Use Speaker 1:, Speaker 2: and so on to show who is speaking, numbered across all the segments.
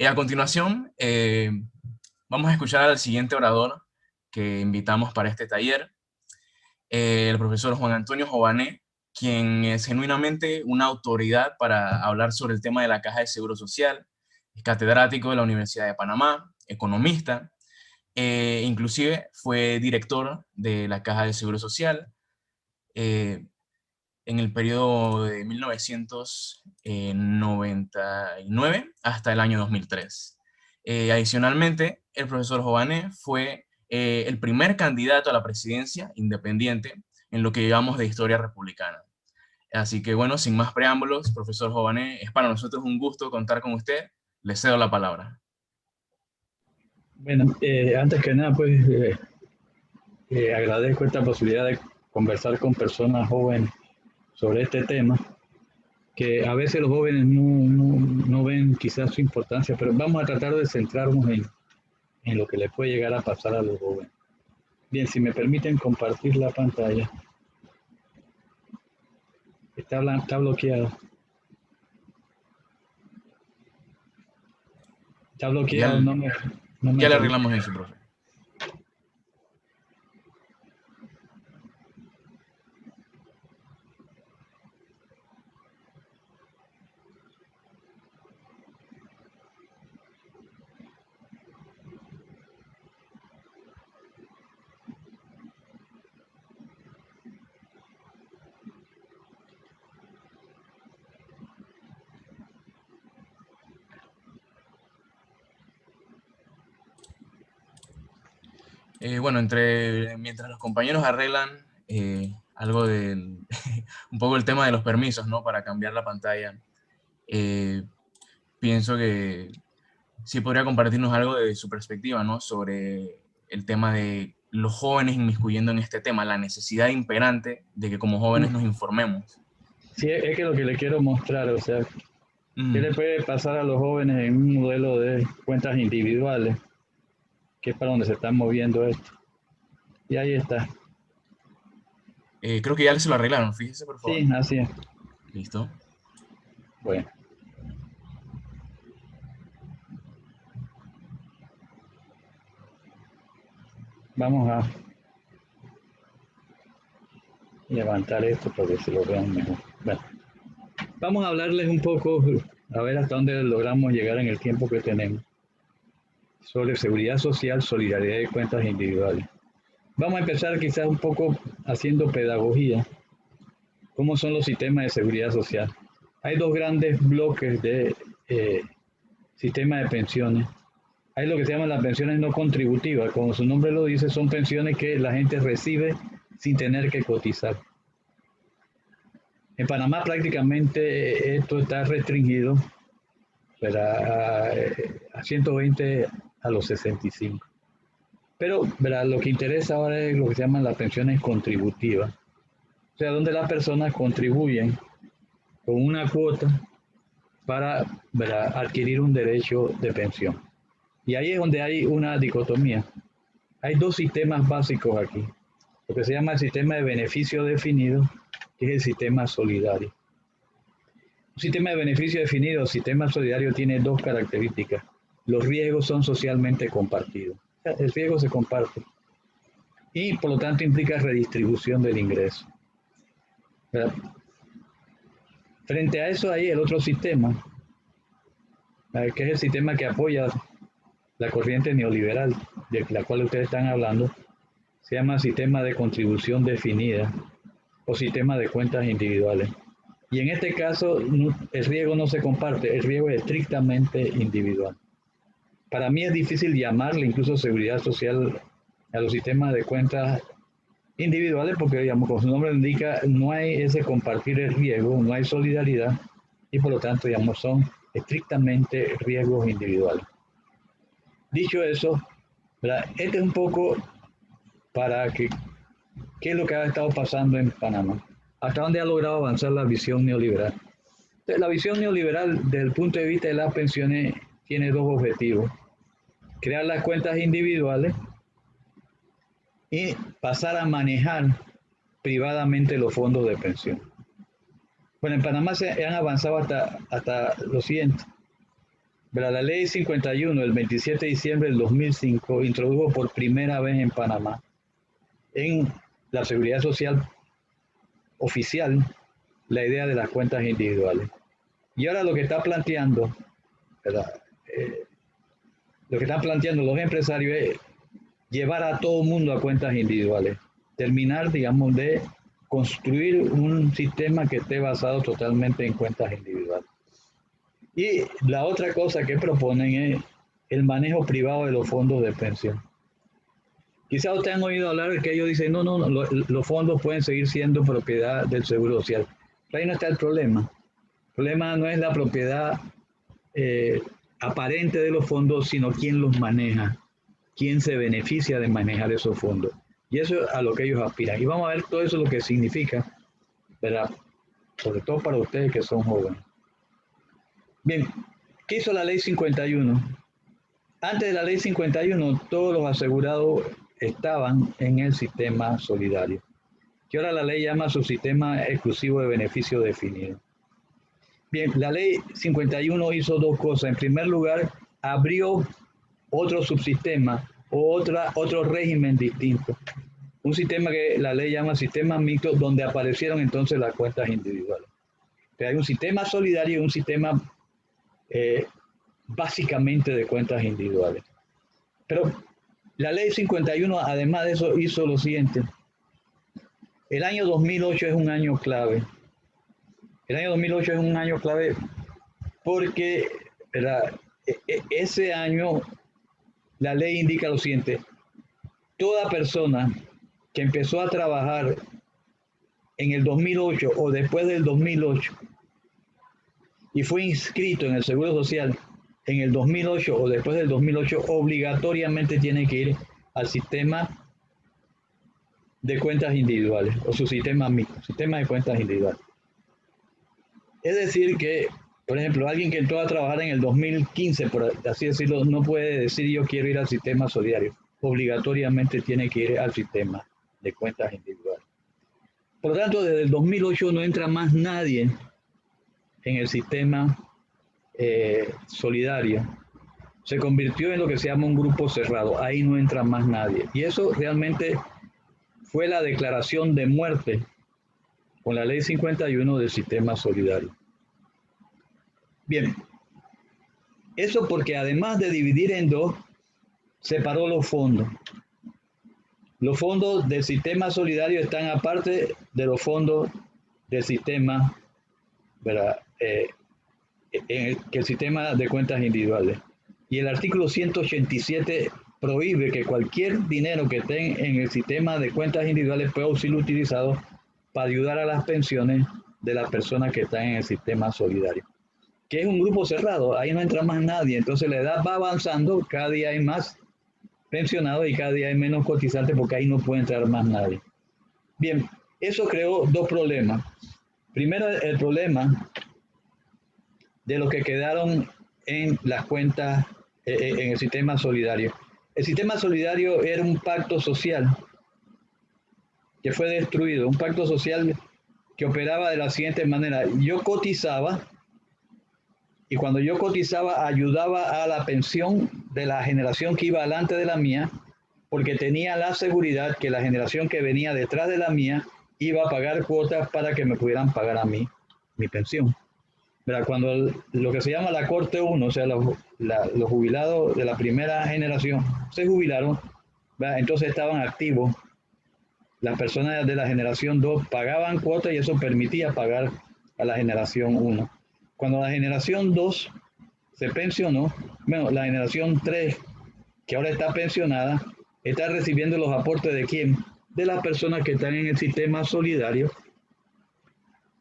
Speaker 1: A continuación, vamos a escuchar al siguiente orador que invitamos para este taller, el profesor Juan Antonio Jované, quien es genuinamente una autoridad para hablar sobre el tema de la Caja de Seguro Social. Es catedrático de la Universidad de Panamá, economista, inclusive fue director de la Caja de Seguro Social en el periodo de 1999 hasta el año 2003. Adicionalmente, el profesor Jované fue el primer candidato a la presidencia independiente en lo que llevamos de historia republicana. Así que bueno, sin más preámbulos, profesor Jované, es para nosotros un gusto contar con usted. Le cedo la palabra.
Speaker 2: Bueno, antes que nada, pues agradezco esta posibilidad de conversar con personas jóvenes sobre este tema, que a veces los jóvenes no ven quizás su importancia, pero vamos a tratar de centrarnos en lo que le puede llegar a pasar a los jóvenes. Bien, si me permiten compartir la pantalla. Está bloqueada. Está
Speaker 1: Ya,
Speaker 2: bloqueado, no me
Speaker 1: ya le
Speaker 2: permite.
Speaker 1: arreglamos eso, profe. Bueno, mientras los compañeros arreglan algo del, un poco el tema de los permisos, ¿no? Para cambiar la pantalla, eh, pienso que sí podría compartirnos algo de su perspectiva, ¿no? Sobre el tema de los jóvenes inmiscuyendo en este tema, la necesidad imperante de que como jóvenes nos informemos.
Speaker 2: Sí, es que lo que le quiero mostrar, o sea, ¿qué le puede pasar a los jóvenes en un modelo de cuentas individuales, que es para donde se está moviendo esto? Y ahí está.
Speaker 1: Creo que ya se lo arreglaron, fíjese, por favor.
Speaker 2: Sí, así es.
Speaker 1: Listo.
Speaker 2: Bueno, vamos a levantar esto para que se lo vean mejor. Bueno, vamos a hablarles un poco, a ver hasta dónde logramos llegar en el tiempo que tenemos, sobre seguridad social, solidaridad y cuentas individuales. Vamos a empezar quizás un poco haciendo pedagogía. ¿Cómo son los sistemas de seguridad social? Hay dos grandes bloques de sistema de pensiones. Hay lo que se llaman las pensiones no contributivas. Como su nombre lo dice, son pensiones que la gente recibe sin tener que cotizar. En Panamá prácticamente esto está restringido a 120 a los 65. Pero lo que interesa ahora es lo que se llaman las pensiones contributivas. O sea, donde las personas contribuyen con una cuota para adquirir un derecho de pensión. Y ahí es donde hay una dicotomía. Hay dos sistemas básicos aquí. Lo que se llama el sistema de beneficio definido, que es el sistema solidario. Un sistema de beneficio definido, el sistema solidario, tiene dos características. Los riesgos son socialmente compartidos. El riesgo se comparte. Y por lo tanto implica redistribución del ingreso. ¿Verdad? Frente a eso hay el otro sistema, que es el sistema que apoya la corriente neoliberal de la cual ustedes están hablando. Se llama sistema de contribución definida o sistema de cuentas individuales. Y en este caso el riesgo no se comparte, el riesgo es estrictamente individual. Para mí es difícil llamarle incluso seguridad social a los sistemas de cuentas individuales porque, digamos, como su nombre indica, no hay ese compartir el riesgo, no hay solidaridad y por lo tanto, digamos, son estrictamente riesgos individuales. Dicho eso, este es un poco para que qué es lo que ha estado pasando en Panamá, hasta dónde ha logrado avanzar la visión neoliberal. Entonces, la visión neoliberal desde el punto de vista de las pensiones tiene dos objetivos: crear las cuentas individuales y pasar a manejar privadamente los fondos de pensión. Bueno, en Panamá se han avanzado hasta lo siguiente. Verá, la ley 51 del 27 de diciembre del 2005 introdujo por primera vez en Panamá en la seguridad social oficial la idea de las cuentas individuales. Y ahora lo que está planteando, ¿verdad? Lo que están planteando los empresarios es llevar a todo el mundo a cuentas individuales, terminar, digamos, de construir un sistema que esté basado totalmente en cuentas individuales. Y la otra cosa que proponen es el manejo privado de los fondos de pensión. Quizás ustedes han oído hablar de que ellos dicen, no, los fondos pueden seguir siendo propiedad del Seguro Social. Pero ahí no está el problema. El problema no es la propiedad aparente de los fondos, sino quién los maneja, quién se beneficia de manejar esos fondos. Y eso es a lo que ellos aspiran. Y vamos a ver todo eso lo que significa, ¿verdad? Sobre todo para ustedes que son jóvenes. Bien, ¿qué hizo la ley 51? Antes de la ley 51, todos los asegurados estaban en el sistema solidario, que ahora la ley llama su sistema exclusivo de beneficio definido. Bien, la ley 51 hizo dos cosas. En primer lugar, abrió otro subsistema o otro régimen distinto. Un sistema que la ley llama sistema mixto, donde aparecieron entonces las cuentas individuales. Pero hay un sistema solidario y un sistema básicamente de cuentas individuales. Pero la ley 51, además de eso, hizo lo siguiente. El año 2008 es un año clave. El año 2008 es un año clave porque ese año la ley indica lo siguiente. Toda persona que empezó a trabajar en el 2008 o después del 2008 y fue inscrito en el Seguro Social en el 2008 o después del 2008, obligatoriamente tiene que ir al sistema de cuentas individuales o su sistema mixto, sistema de cuentas individuales. Es decir que, por ejemplo, alguien que entró a trabajar en el 2015, por así decirlo, no puede decir yo quiero ir al sistema solidario. Obligatoriamente tiene que ir al sistema de cuentas individuales. Por lo tanto, desde el 2008 no entra más nadie en el sistema solidario. Se convirtió en lo que se llama un grupo cerrado. Ahí no entra más nadie. Y eso realmente fue la declaración de muerte con la ley 51 del sistema solidario. Bien, eso porque además de dividir en dos, separó los fondos. Los fondos del sistema solidario están aparte de los fondos del sistema, ¿verdad? Que el sistema de cuentas individuales. Y el artículo 187 prohíbe que cualquier dinero que esté en el sistema de cuentas individuales pueda ser utilizado para ayudar a las pensiones de las personas que están en el sistema solidario, que es un grupo cerrado, ahí no entra más nadie. Entonces la edad va avanzando, cada día hay más pensionados y cada día hay menos cotizantes porque ahí no puede entrar más nadie. Bien, eso creó dos problemas. Primero, el problema de los que quedaron en las cuentas, en el sistema solidario. El sistema solidario era un pacto social que fue destruido, un pacto social que operaba de la siguiente manera. Yo cotizaba y cuando yo cotizaba ayudaba a la pensión de la generación que iba delante de la mía, porque tenía la seguridad que la generación que venía detrás de la mía iba a pagar cuotas para que me pudieran pagar a mí mi pensión. ¿Verdad? Cuando lo que se llama la Corte 1, o sea, los jubilados de la primera generación se jubilaron, ¿verdad? Entonces estaban activos. Las personas de la generación 2 pagaban cuotas y eso permitía pagar a la generación 1. Cuando la generación 2 se pensionó, bueno, la generación 3, que ahora está pensionada, está recibiendo los aportes de ¿quién? De las personas que están en el sistema solidario,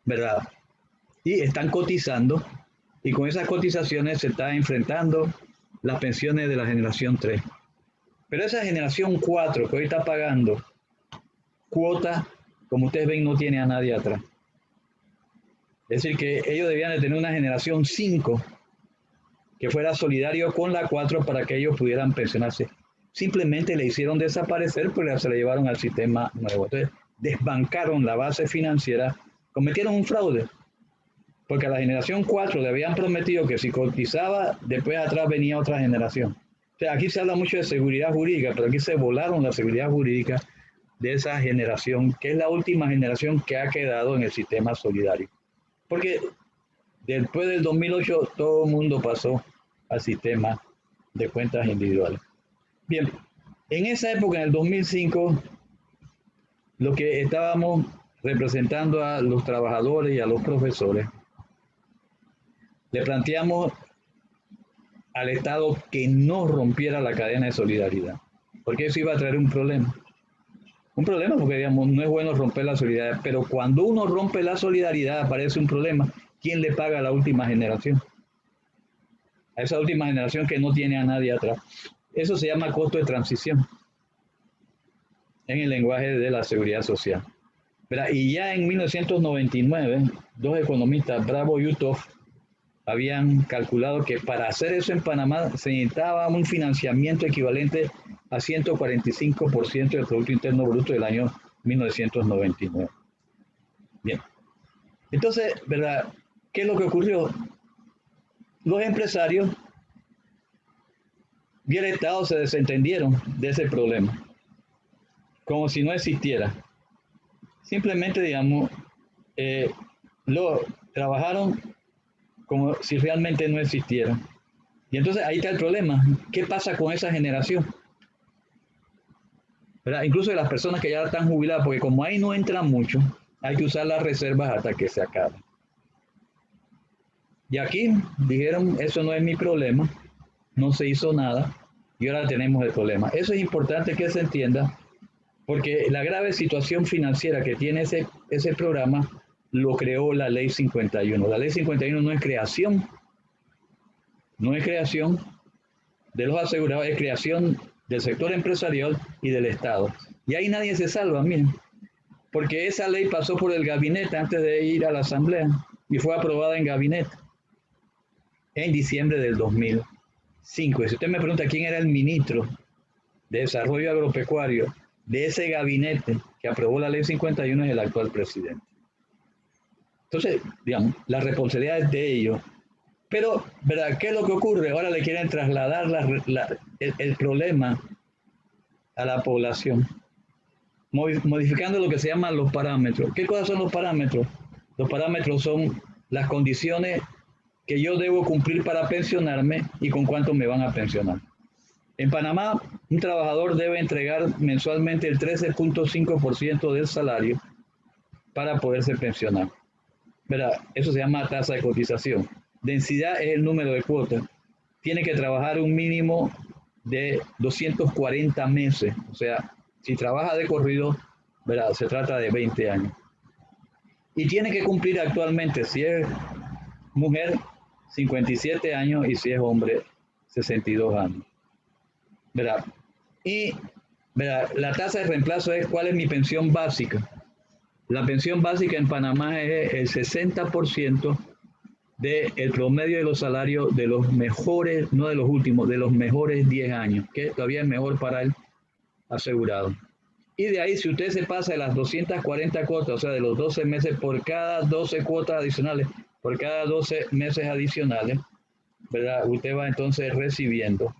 Speaker 2: ¿verdad? Y están cotizando, y con esas cotizaciones se está enfrentando las pensiones de la generación 3. Pero esa generación 4 que hoy está pagando cuota, como ustedes ven, no tiene a nadie atrás. Es decir, que ellos debían de tener una generación 5 que fuera solidario con la 4 para que ellos pudieran pensionarse. Simplemente le hicieron desaparecer, pero se la llevaron al sistema nuevo. Entonces, desbancaron la base financiera, cometieron un fraude. porque a la generación 4 le habían prometido que si cotizaba, después atrás venía otra generación. O sea, aquí se habla mucho de seguridad jurídica, pero aquí se volaron la seguridad jurídica de esa generación, que es la última generación que ha quedado en el sistema solidario. Porque después del 2008 todo el mundo pasó al sistema de cuentas individuales. Bien, en esa época, en el 2005, lo que estábamos representando a los trabajadores y a los profesores, le planteamos al Estado que no rompiera la cadena de solidaridad, porque eso iba a traer un problema. Un problema porque, digamos, no es bueno romper la solidaridad, pero cuando uno rompe la solidaridad aparece un problema. ¿Quién le paga a la última generación? A esa última generación que no tiene a nadie atrás. Eso se llama costo de transición en el lenguaje de la seguridad social. ¿Verdad? Y ya en 1999, dos economistas, Bravo y Uthoff, habían calculado que para hacer eso en Panamá se necesitaba un financiamiento equivalente a 145% del Producto Interno Bruto del año 1999. Bien. Entonces, ¿verdad? ¿Qué es lo que ocurrió? Los empresarios y el Estado se desentendieron de ese problema, como si no existiera. Simplemente, digamos, lo trabajaron como si realmente no existiera. Y entonces ahí está el problema. ¿Qué pasa con esa generación? ¿Verdad? Incluso de las personas que ya están jubiladas, porque como ahí no entran mucho, hay que usar las reservas hasta que se acaben. Y aquí dijeron, eso no es mi problema, no se hizo nada y ahora tenemos el problema. Eso es importante que se entienda, porque la grave situación financiera que tiene ese programa lo creó la Ley 51. La Ley 51 no es creación de los asegurados, es creación del sector empresarial y del Estado. Y ahí nadie se salva, miren, porque esa ley pasó por el gabinete antes de ir a la asamblea y fue aprobada en gabinete en diciembre del 2005. Y si usted me pregunta quién era el ministro de Desarrollo Agropecuario de ese gabinete que aprobó la Ley 51, es el actual presidente. Entonces, digamos, la responsabilidad es de ellos. Pero, ¿verdad? ¿Qué es lo que ocurre? Ahora le quieren trasladar el problema a la población, modificando lo que se llaman los parámetros. ¿Qué cosas son los parámetros? Los parámetros son las condiciones que yo debo cumplir para pensionarme y con cuánto me van a pensionar. En Panamá, un trabajador debe entregar mensualmente el 13.5% del salario para poderse pensionar. ¿Verdad? Eso se llama tasa de cotización. Densidad es el número de cuotas. Tiene que trabajar un mínimo de 240 meses. O sea, si trabaja de corrido, ¿verdad? Se trata de 20 años. Y tiene que cumplir actualmente, si es mujer, 57 años y si es hombre, 62 años. ¿Verdad? Y, ¿verdad? La tasa de reemplazo es cuál es mi pensión básica. La pensión básica en Panamá es el 60% del promedio de los salarios de los mejores, no de los últimos, de los mejores 10 años, que todavía es mejor para el asegurado. Y de ahí, si usted se pasa de las 240 cuotas, o sea, de los 12 meses, por cada 12 cuotas adicionales, por cada 12 meses adicionales, ¿verdad? Usted va entonces recibiendo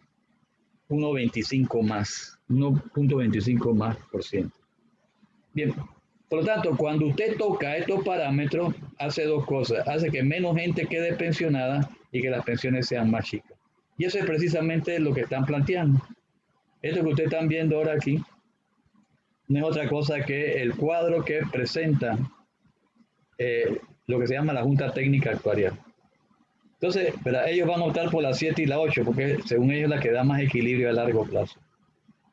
Speaker 2: 1.25 más, 1.25 más por ciento. Bien, por lo tanto, cuando usted toca estos parámetros, hace dos cosas. Hace que menos gente quede pensionada y que las pensiones sean más chicas. Y eso es precisamente lo que están planteando. Esto que ustedes están viendo ahora aquí no es otra cosa que el cuadro que presenta lo que se llama la Junta Técnica Actuarial. Entonces, ¿verdad? Ellos van a optar por la 7 y la 8, porque según ellos la que da más equilibrio a largo plazo.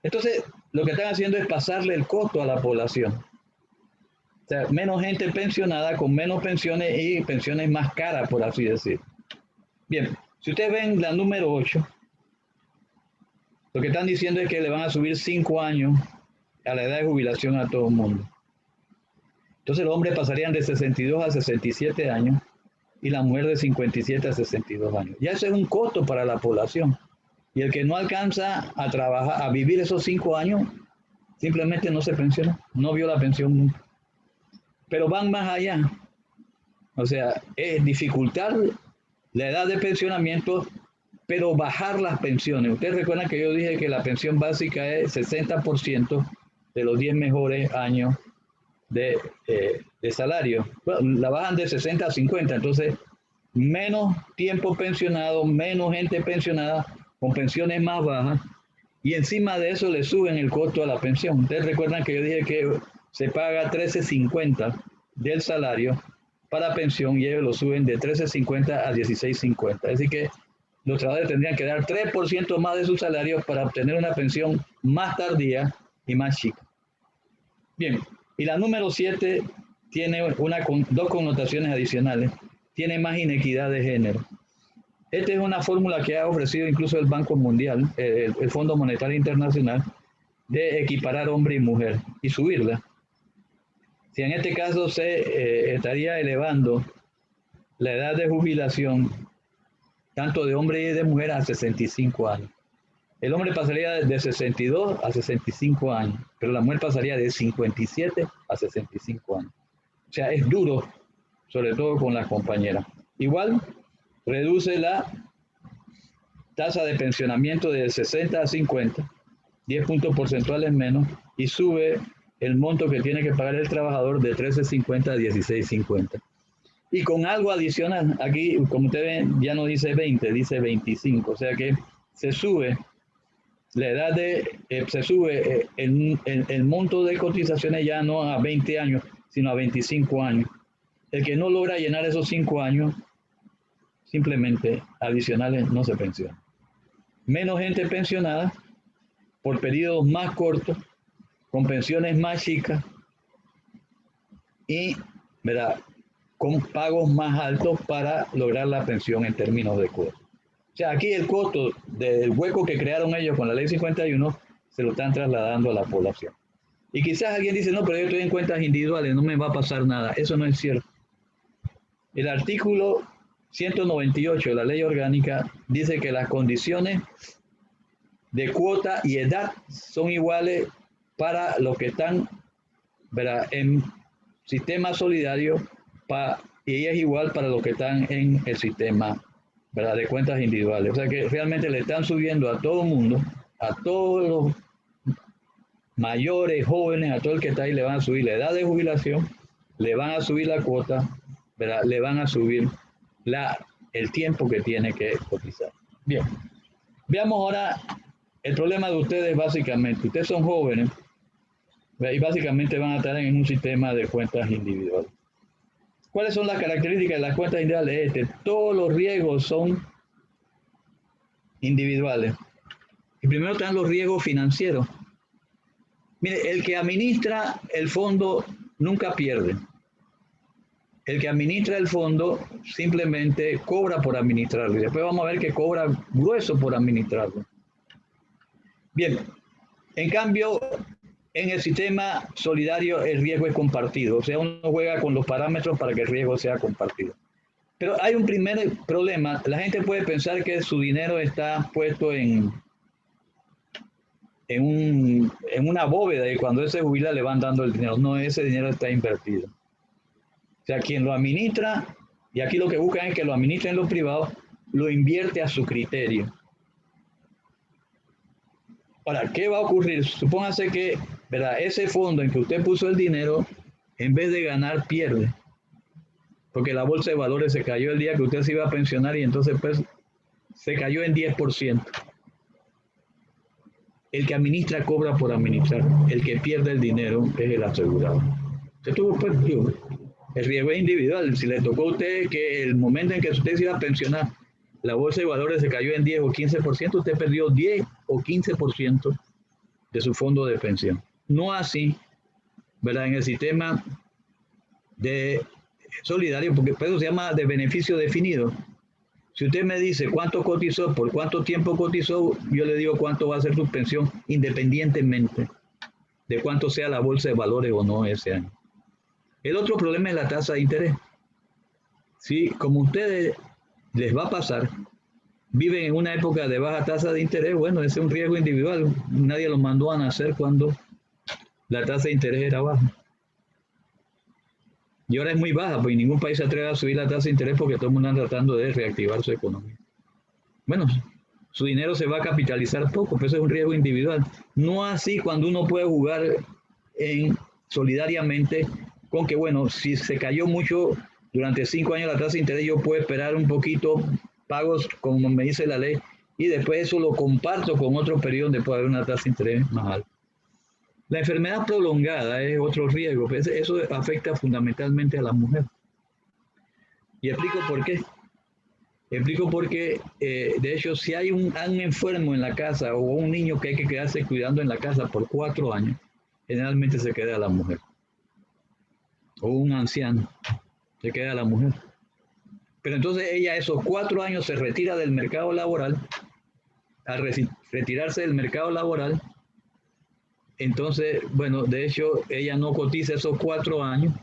Speaker 2: Entonces, lo que están haciendo es pasarle el costo a la población. O sea, menos gente pensionada con menos pensiones y pensiones más caras, por así decir. Bien, si ustedes ven la número 8, lo que están diciendo es que le van a subir 5 años a la edad de jubilación a todo el mundo. Entonces los hombres pasarían de 62 a 67 años y la mujer de 57 a 62 años. Ya eso es un costo para la población. Y el que no alcanza a trabajar, a vivir esos 5 años, simplemente no se pensiona, no vio la pensión nunca. Pero van más allá. O sea, es dificultar la edad de pensionamiento, pero bajar las pensiones. Ustedes recuerdan que yo dije que la pensión básica es 60% de los 10 mejores años de salario. Bueno, la bajan de 60 a 50, entonces menos tiempo pensionado, menos gente pensionada con pensiones más bajas, y encima de eso le suben el costo a la pensión. Ustedes recuerdan que yo dije que se paga 13.50 del salario para pensión y ellos lo suben de 13.50 a 16.50. Es decir que los trabajadores tendrían que dar 3% más de su salario para obtener una pensión más tardía y más chica. Bien, y la número 7 tiene dos connotaciones adicionales. Tiene más inequidad de género. Esta es una fórmula que ha ofrecido incluso el Banco Mundial, el Fondo Monetario Internacional, de equiparar hombre y mujer y subirla. Si en este caso se estaría elevando la edad de jubilación tanto de hombre y de mujer a 65 años. El hombre pasaría de 62 a 65 años, pero la mujer pasaría de 57 a 65 años. O sea, es duro, sobre todo con las compañeras. Igual, reduce la tasa de pensionamiento de 60 a 50, 10 puntos porcentuales menos, y sube el monto que tiene que pagar el trabajador de 13.50 a 16.50. Y con algo adicional, aquí, como ustedes ven, ya no dice 20, dice 25, o sea que se sube la edad se sube el monto de cotizaciones ya no a 20 años, sino a 25 años. El que no logra llenar esos 5 años, simplemente adicionales, no se pensiona. Menos gente pensionada por periodos más cortos, con pensiones más chicas y, ¿verdad?, con pagos más altos para lograr la pensión en términos de costo. O sea, aquí el costo del hueco que crearon ellos con la ley 51 se lo están trasladando a la población. Y quizás alguien dice, no, pero yo estoy en cuentas individuales, no me va a pasar nada. Eso no es cierto. El artículo 198 de la ley orgánica dice que las condiciones de cuota y edad son iguales para los que están, ¿verdad?, en sistema solidario y es igual para los que están en el sistema, ¿verdad?, de cuentas individuales. O sea que realmente le están subiendo a todo el mundo, a todos los mayores, jóvenes, a todo el que está ahí, le van a subir la edad de jubilación, le van a subir la cuota, ¿verdad?, le van a subir el tiempo que tiene que cotizar. Bien, veamos ahora el problema de ustedes básicamente. Ustedes son jóvenes, ¿verdad?, y básicamente van a estar en un sistema de cuentas individuales. ¿Cuáles son las características de las cuentas individuales? Todos los riesgos son individuales. Y primero están los riesgos financieros. Mire, el que administra el fondo nunca pierde. El que administra el fondo simplemente cobra por administrarlo. Y después vamos a ver que cobra grueso por administrarlo. Bien, en cambio, en el sistema solidario el riesgo es compartido, o sea, uno juega con los parámetros para que el riesgo sea compartido. Pero hay un primer problema, la gente puede pensar que su dinero está puesto en una bóveda y cuando él se jubila le van dando el dinero. No, ese dinero está invertido. O sea, quien lo administra, y aquí lo que buscan es que lo administren los privados, lo invierte a su criterio. Ahora, ¿qué va a ocurrir? Supóngase que, ¿verdad?, ese fondo en que usted puso el dinero, en vez de ganar, pierde. Porque la bolsa de valores se cayó el día que usted se iba a pensionar y entonces pues se cayó en 10%. El que administra cobra por administrar. El que pierde el dinero es el asegurado. El riesgo es individual. Si le tocó a usted que el momento en que usted se iba a pensionar, la bolsa de valores se cayó en 10 o 15%, usted perdió 10 o 15% de su fondo de pensión. No así, ¿verdad?, en el sistema de solidario, porque eso se llama de beneficio definido. Si usted me dice cuánto cotizó, por cuánto tiempo cotizó, yo le digo cuánto va a ser su pensión, independientemente de cuánto sea la bolsa de valores o no ese año. El otro problema es la tasa de interés. Si, como ustedes les va a pasar, viven en una época de baja tasa de interés, bueno, ese es un riesgo individual. Nadie los mandó a nacer cuando la tasa de interés era baja. Y ahora es muy baja, porque ningún país se atreve a subir la tasa de interés porque todo el mundo anda tratando de reactivar su economía. Bueno, su dinero se va a capitalizar poco, pero eso es un riesgo individual. No así cuando uno puede jugar solidariamente con que, bueno, si se cayó mucho durante 5 años la tasa de interés, yo puedo esperar un poquito, pagos como me dice la ley, y después eso lo comparto con otro periodo donde puede haber una tasa de interés más alta. La enfermedad prolongada es otro riesgo, eso afecta fundamentalmente a la mujer. Y explico por qué. Explico porque, de hecho, si hay un enfermo en la casa o un niño que hay que quedarse cuidando en la casa por 4 años, generalmente se queda la mujer. O un anciano, se queda la mujer. Pero entonces ella esos 4 años se retira del mercado laboral. Al retirarse del mercado laboral, entonces, bueno, de hecho, ella no cotiza esos 4 años.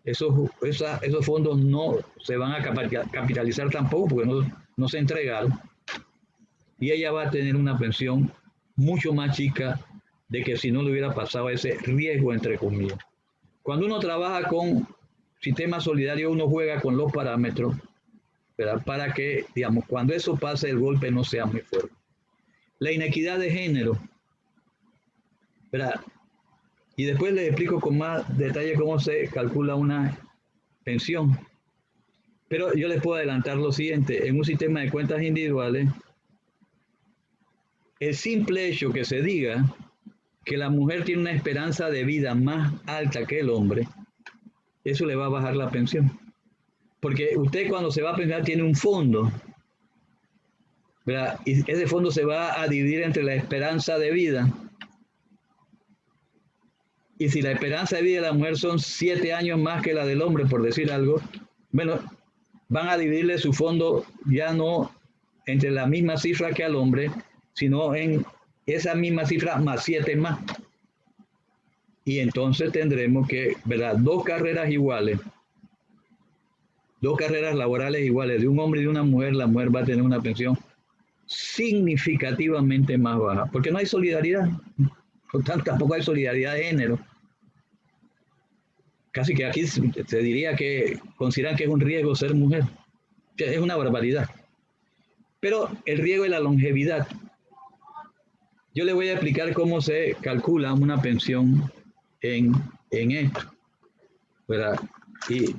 Speaker 2: Esos fondos no se van a capitalizar tampoco porque no se entregaron. Y ella va a tener una pensión mucho más chica de que si no le hubiera pasado ese riesgo, entre comillas. Cuando uno trabaja con sistema solidario, uno juega con los parámetros, ¿verdad? Para que, digamos, cuando eso pase, el golpe no sea muy fuerte. La inequidad de género, ¿verdad? Y después les explico con más detalle cómo se calcula una pensión. Pero yo les puedo adelantar lo siguiente, en un sistema de cuentas individuales, el simple hecho que se diga que la mujer tiene una esperanza de vida más alta que el hombre, eso le va a bajar la pensión. Porque usted cuando se va a pensionar tiene un fondo, ¿verdad? Y ese fondo se va a dividir entre la esperanza de vida. Y si la esperanza de vida de la mujer son 7 años más que la del hombre, por decir algo, bueno, van a dividirle su fondo ya no entre la misma cifra que al hombre, sino en esa misma cifra más 7 más. Y entonces tendremos que, ¿verdad? 2 carreras iguales, 2 carreras laborales iguales de un hombre y de una mujer, la mujer va a tener una pensión significativamente más baja, porque no hay solidaridad, por tanto tampoco hay solidaridad de género. Casi que aquí se diría que consideran que es un riesgo ser mujer, es una barbaridad. Pero el riesgo de la longevidad. Yo le voy a explicar cómo se calcula una pensión en esto, ¿verdad? Y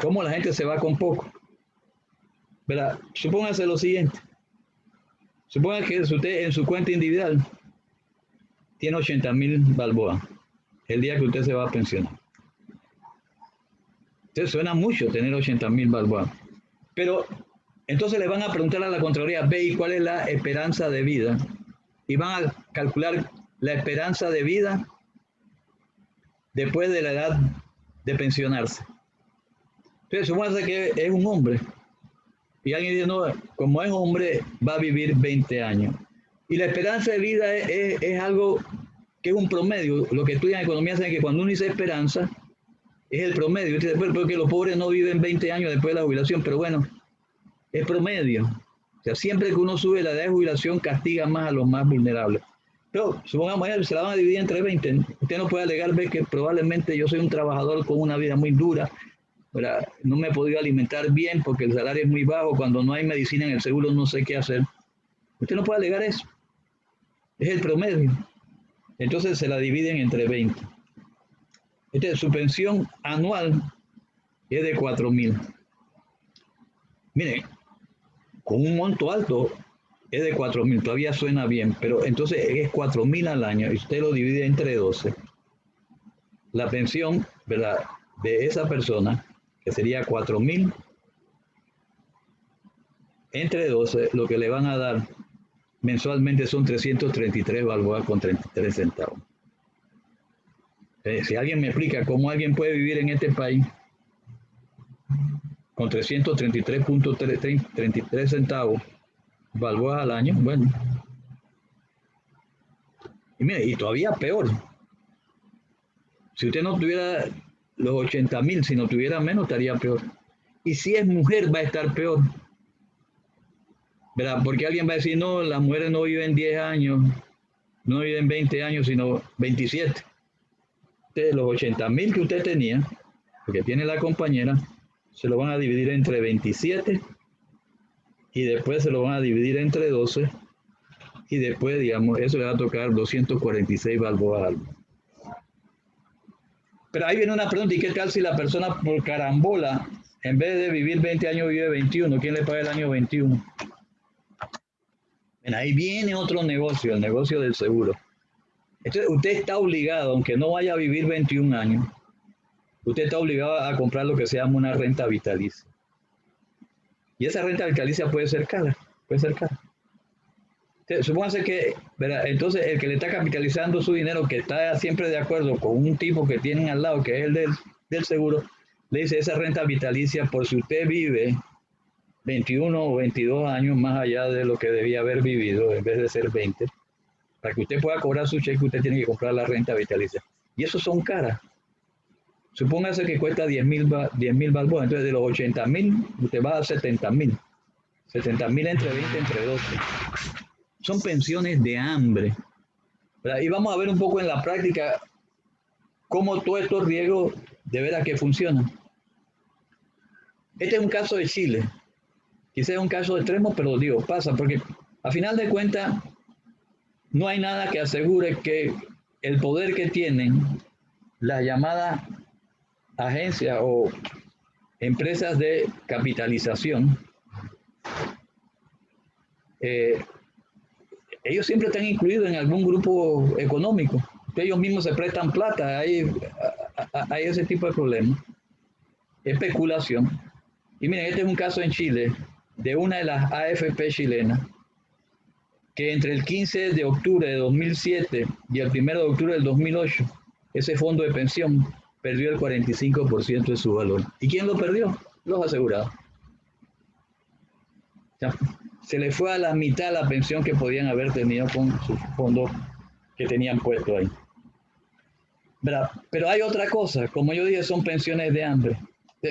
Speaker 2: cómo la gente se va con poco, ¿verdad? Supóngase lo siguiente. Suponga que usted en su cuenta individual tiene 80,000 balboas el día que usted se va a pensionar. Entonces suena mucho tener 80,000 balboas. Pero entonces le van a preguntar a la Contraloría, ve, ¿y cuál es la esperanza de vida? Y van a calcular la esperanza de vida después de la edad de pensionarse. Entonces supóngase que es un hombre. Y alguien dice, no, como es hombre, va a vivir 20 años. Y la esperanza de vida es algo que es un promedio. Lo que estudian economía saben que cuando uno dice esperanza, es el promedio. Porque los pobres no viven 20 años después de la jubilación, pero bueno, es promedio. O sea, siempre que uno sube la edad de jubilación, castiga más a los más vulnerables. Pero supongamos que se la van a dividir entre 20. Usted no puede alegar, ve que probablemente yo soy un trabajador con una vida muy dura, ¿verdad? No me he podido alimentar bien porque el salario es muy bajo, cuando no hay medicina en el seguro no sé qué hacer. Usted no puede alegar eso. Es el promedio. Entonces se la dividen entre 20. Su pensión anual es de 4,000. Mire, con un monto alto es de 4,000, todavía suena bien, pero entonces es 4,000 al año y usted lo divide entre 12. La pensión, ¿verdad?, de esa persona, que sería 4,000 entre 12, lo que le van a dar mensualmente son 333 balboas con 33 centavos. Si alguien me explica cómo alguien puede vivir en este país con 333.33 centavos balboas al año, bueno. Y mire, y todavía peor. Si usted no tuviera los 80,000, si no tuviera menos, estaría peor. Y si es mujer, va a estar peor, ¿verdad? Porque alguien va a decir, no, las mujeres no viven 10 años, no viven 20 años, sino 27. Entonces, los 80,000 que usted tenía, lo que tiene la compañera, se lo van a dividir entre 27 y después se lo van a dividir entre 12 y después, digamos, eso le va a tocar 246 balboas al mes. Pero ahí viene una pregunta, ¿y qué tal si la persona por carambola, en vez de vivir 20 años, vive 21? ¿Quién le paga el año 21? Bueno, ahí viene otro negocio, el negocio del seguro. Entonces, usted está obligado, aunque no vaya a vivir 21 años, usted está obligado a comprar lo que se llama una renta vitalicia. Y esa renta vitalicia puede ser cara, puede ser cara. Supóngase que, ¿verdad? Entonces el que le está capitalizando su dinero, que está siempre de acuerdo con un tipo que tienen al lado, que es el del seguro, le dice esa renta vitalicia por si usted vive 21 o 22 años más allá de lo que debía haber vivido, en vez de ser 20, para que usted pueda cobrar su cheque, usted tiene que comprar la renta vitalicia. Y eso son caras. Supóngase que cuesta 10.000 balboas, entonces de los 80.000, usted va a 70.000. 70.000 entre 20, entre 12. Son pensiones de hambre, ¿verdad? Y vamos a ver un poco en la práctica cómo todos estos riesgos de veras que funcionan. Este es un caso de Chile. Quizás es un caso extremo, pero digo, pasa, porque a final de cuentas no hay nada que asegure que el poder que tienen las llamadas agencias o empresas de capitalización, ellos siempre están incluidos en algún grupo económico. Ellos mismos se prestan plata, hay ese tipo de problemas. Especulación. Y miren, este es un caso en Chile de una de las AFP chilenas que entre el 15 de octubre de 2007 y el 1 de octubre del 2008, ese fondo de pensión perdió el 45% de su valor. ¿Y quién lo perdió? Los asegurados. Ya, se le fue a la mitad la pensión que podían haber tenido con sus fondos que tenían puesto ahí. ¿Verdad? Pero hay otra cosa, como yo dije, son pensiones de hambre.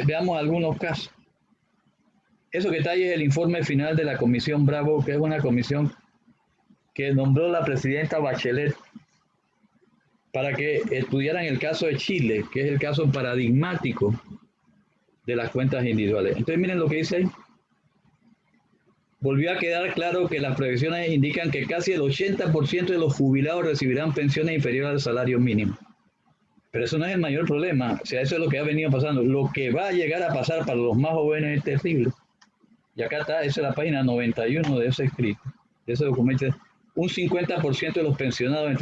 Speaker 2: Veamos algunos casos. Eso que está ahí es el informe final de la Comisión Bravo, que es una comisión que nombró la presidenta Bachelet para que estudiaran el caso de Chile, que es el caso paradigmático de las cuentas individuales. Entonces miren lo que dice ahí. Volvió a quedar claro que las proyecciones indican que casi el 80% de los jubilados recibirán pensiones inferiores al salario mínimo. Pero eso no es el mayor problema, o sea, eso es lo que ha venido pasando. Lo que va a llegar a pasar para los más jóvenes es terrible. Y acá está, esa es la página 91 de ese escrito, de ese documento. Un 50% de los pensionados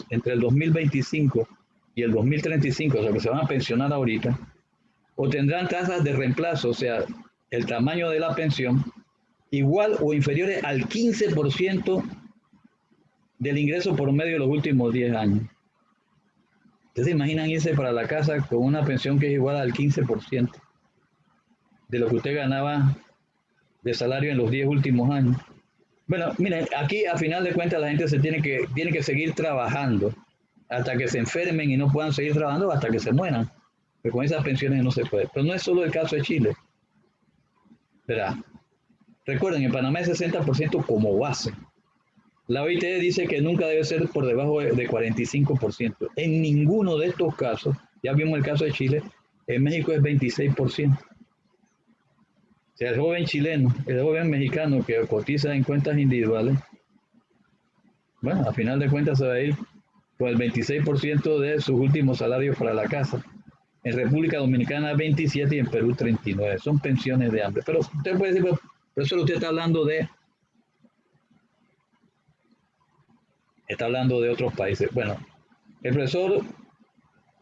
Speaker 2: entre el 2025 y el 2035, o sea, que se van a pensionar ahorita, obtendrán tasas de reemplazo, o sea, el tamaño de la pensión, igual o inferiores al 15% del ingreso promedio de los últimos 10 años. ¿Ustedes se imaginan irse para la casa con una pensión que es igual al 15% de lo que usted ganaba de salario en los 10 últimos años? Bueno, miren, aquí a final de cuentas la gente tiene que seguir trabajando hasta que se enfermen y no puedan seguir trabajando hasta que se mueran. Pero con esas pensiones no se puede. Pero no es solo el caso de Chile. ¿Verdad? Recuerden, en Panamá es 60% como base. La OIT dice que nunca debe ser por debajo de 45%. En ninguno de estos casos, ya vimos el caso de Chile, en México es 26%. O sea, el joven chileno, el joven mexicano que cotiza en cuentas individuales, bueno, a final de cuentas se va a ir con el 26% de sus últimos salarios para la casa. En República Dominicana 27% y en Perú 39%. Son pensiones de hambre. Pero usted puede decir, profesor, usted está hablando de otros países. Bueno, el profesor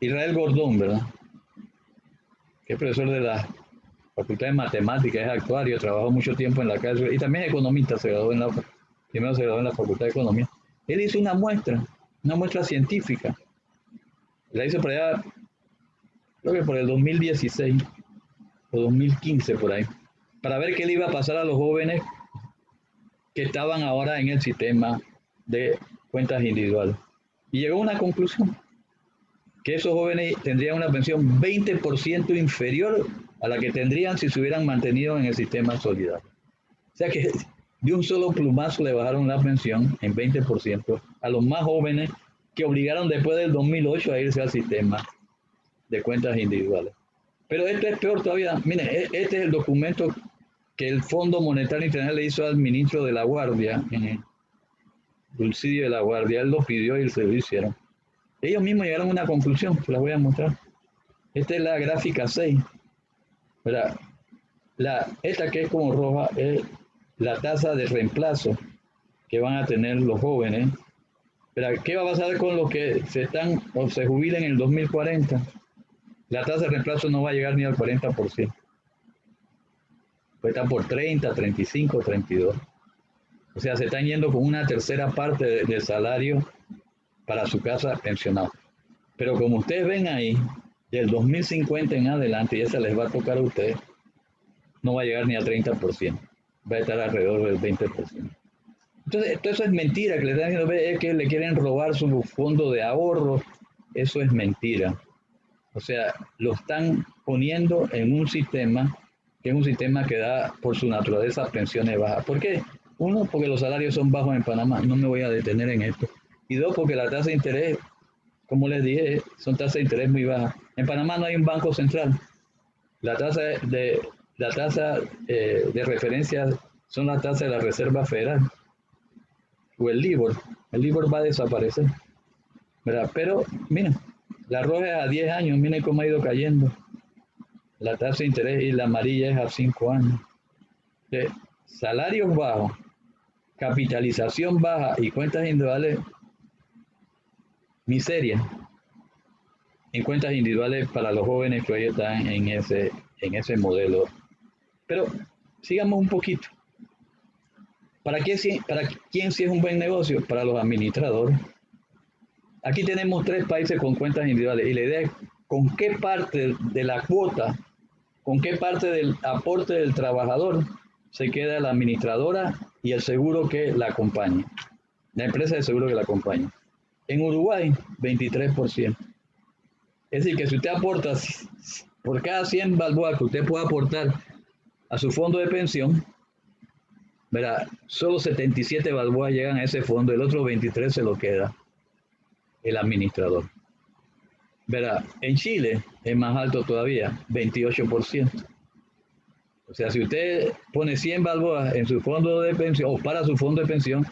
Speaker 2: Israel Gordón, ¿verdad? Que es profesor de la Facultad de Matemáticas, es actuario, trabajó mucho tiempo en la cárcel y también es economista, primero se graduó en la Facultad de Economía. Él hizo una muestra científica. La hizo por allá, creo que por el 2016 o 2015 por ahí, para ver qué le iba a pasar a los jóvenes que estaban ahora en el sistema de cuentas individuales. Y llegó a una conclusión, que esos jóvenes tendrían una pensión 20% inferior a la que tendrían si se hubieran mantenido en el sistema solidario. O sea que de un solo plumazo le bajaron la pensión en 20% a los más jóvenes que obligaron después del 2008 a irse al sistema de cuentas individuales. Pero esto es peor todavía. Miren, este es el documento que el Fondo Monetario Internacional le hizo al ministro de la Guardia, Dulcidio de la Guardia. Él lo pidió y se lo hicieron. Ellos mismos llegaron a una conclusión, se la voy a mostrar. Esta es la gráfica 6. ¿Verdad? Esta que es como roja es la tasa de reemplazo que van a tener los jóvenes. ¿Verdad? ¿Qué va a pasar con los que se están o se jubilen en el 2040? La tasa de reemplazo no va a llegar ni al 40%. Pues está por 30, 35, 32. O sea, se están yendo con una tercera parte del salario para su casa pensionado. Pero como ustedes ven ahí, del 2050 en adelante, y esa les va a tocar a ustedes, no va a llegar ni al 30%. Va a estar alrededor del 20%. Entonces, todo eso es mentira, que le están diciendo es que le quieren robar su fondo de ahorro. Eso es mentira. O sea, lo están poniendo en un sistema que es un sistema que da por su naturaleza pensiones bajas. ¿Por qué? Uno, porque los salarios son bajos en Panamá, no me voy a detener en esto. Y dos, porque la tasa de interés, como les dije, son tasas de interés muy bajas. En Panamá no hay un banco central. La tasa de referencia son las tasas de la Reserva Federal o el LIBOR. El LIBOR va a desaparecer, ¿verdad? Pero, miren, la roja es a 10 años, miren cómo ha ido cayendo. La tasa de interés y la amarilla es a 5 años. Salarios bajos, capitalización baja y cuentas individuales, miseria. En cuentas individuales para los jóvenes que hoy están en ese modelo. Pero sigamos un poquito. ¿Para quién sí es un buen negocio? Para los administradores. Aquí tenemos 3 países con cuentas individuales y la idea es con qué parte de la cuota, con qué parte del aporte del trabajador se queda la administradora y el seguro que la acompaña, la empresa de seguro que la acompaña. En Uruguay, 23%. Es decir, que si usted aporta por cada 100 balboas que usted pueda aportar a su fondo de pensión, ¿verdad? Solo 77 balboas llegan a ese fondo, el otro 23 se lo queda el administrador. ¿Verdad? En Chile es más alto todavía, 28%. O sea, si usted pone 100 balboas en su fondo de pensión o para su fondo de pensión,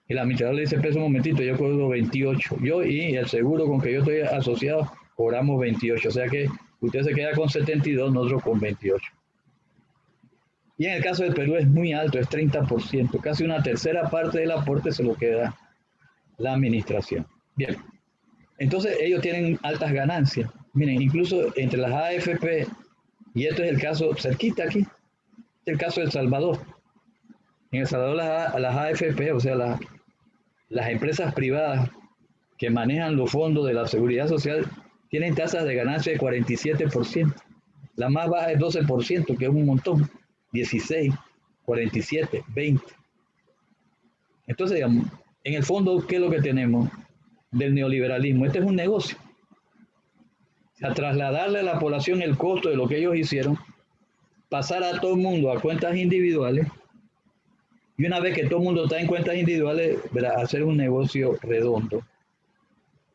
Speaker 2: el administrador le dice, espera un momentito, yo cobro 28. Yo y el seguro con que yo estoy asociado cobramos 28. O sea que usted se queda con 72, nosotros con 28. Y en el caso del Perú es muy alto, es 30%. Casi una tercera parte del aporte se lo queda la administración. Bien. Entonces ellos tienen altas ganancias. Miren, incluso entre las AFP, y esto es el caso cerquita aquí, es el caso de El Salvador. En El Salvador las AFP, o sea, las empresas privadas que manejan los fondos de la seguridad social, tienen tasas de ganancia de 47%. La más baja es 12%, que es un montón. 16, 47, 20. Entonces, digamos, en el fondo, ¿qué es lo que tenemos del neoliberalismo? Este es un negocio. O sea, trasladarle a la población el costo de lo que ellos hicieron, pasar a todo el mundo a cuentas individuales, y una vez que todo el mundo está en cuentas individuales, ¿verdad?, hacer un negocio redondo,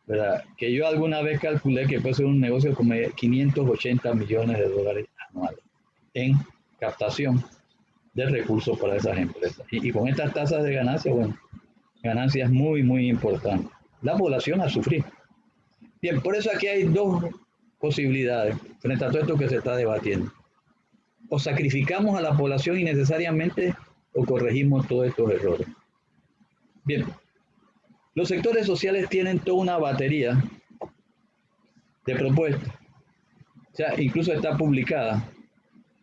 Speaker 2: ¿verdad? Que yo alguna vez calculé que puede ser un negocio como 580 millones de dólares anuales en captación de recursos para esas empresas. Y con estas tasas de ganancia, bueno, ganancias muy, muy importantes. La población a sufrir. Bien, por eso aquí hay 2 posibilidades frente a todo esto que se está debatiendo. O sacrificamos a la población innecesariamente o corregimos todos estos errores. Bien, los sectores sociales tienen toda una batería de propuestas. O sea, incluso está publicada.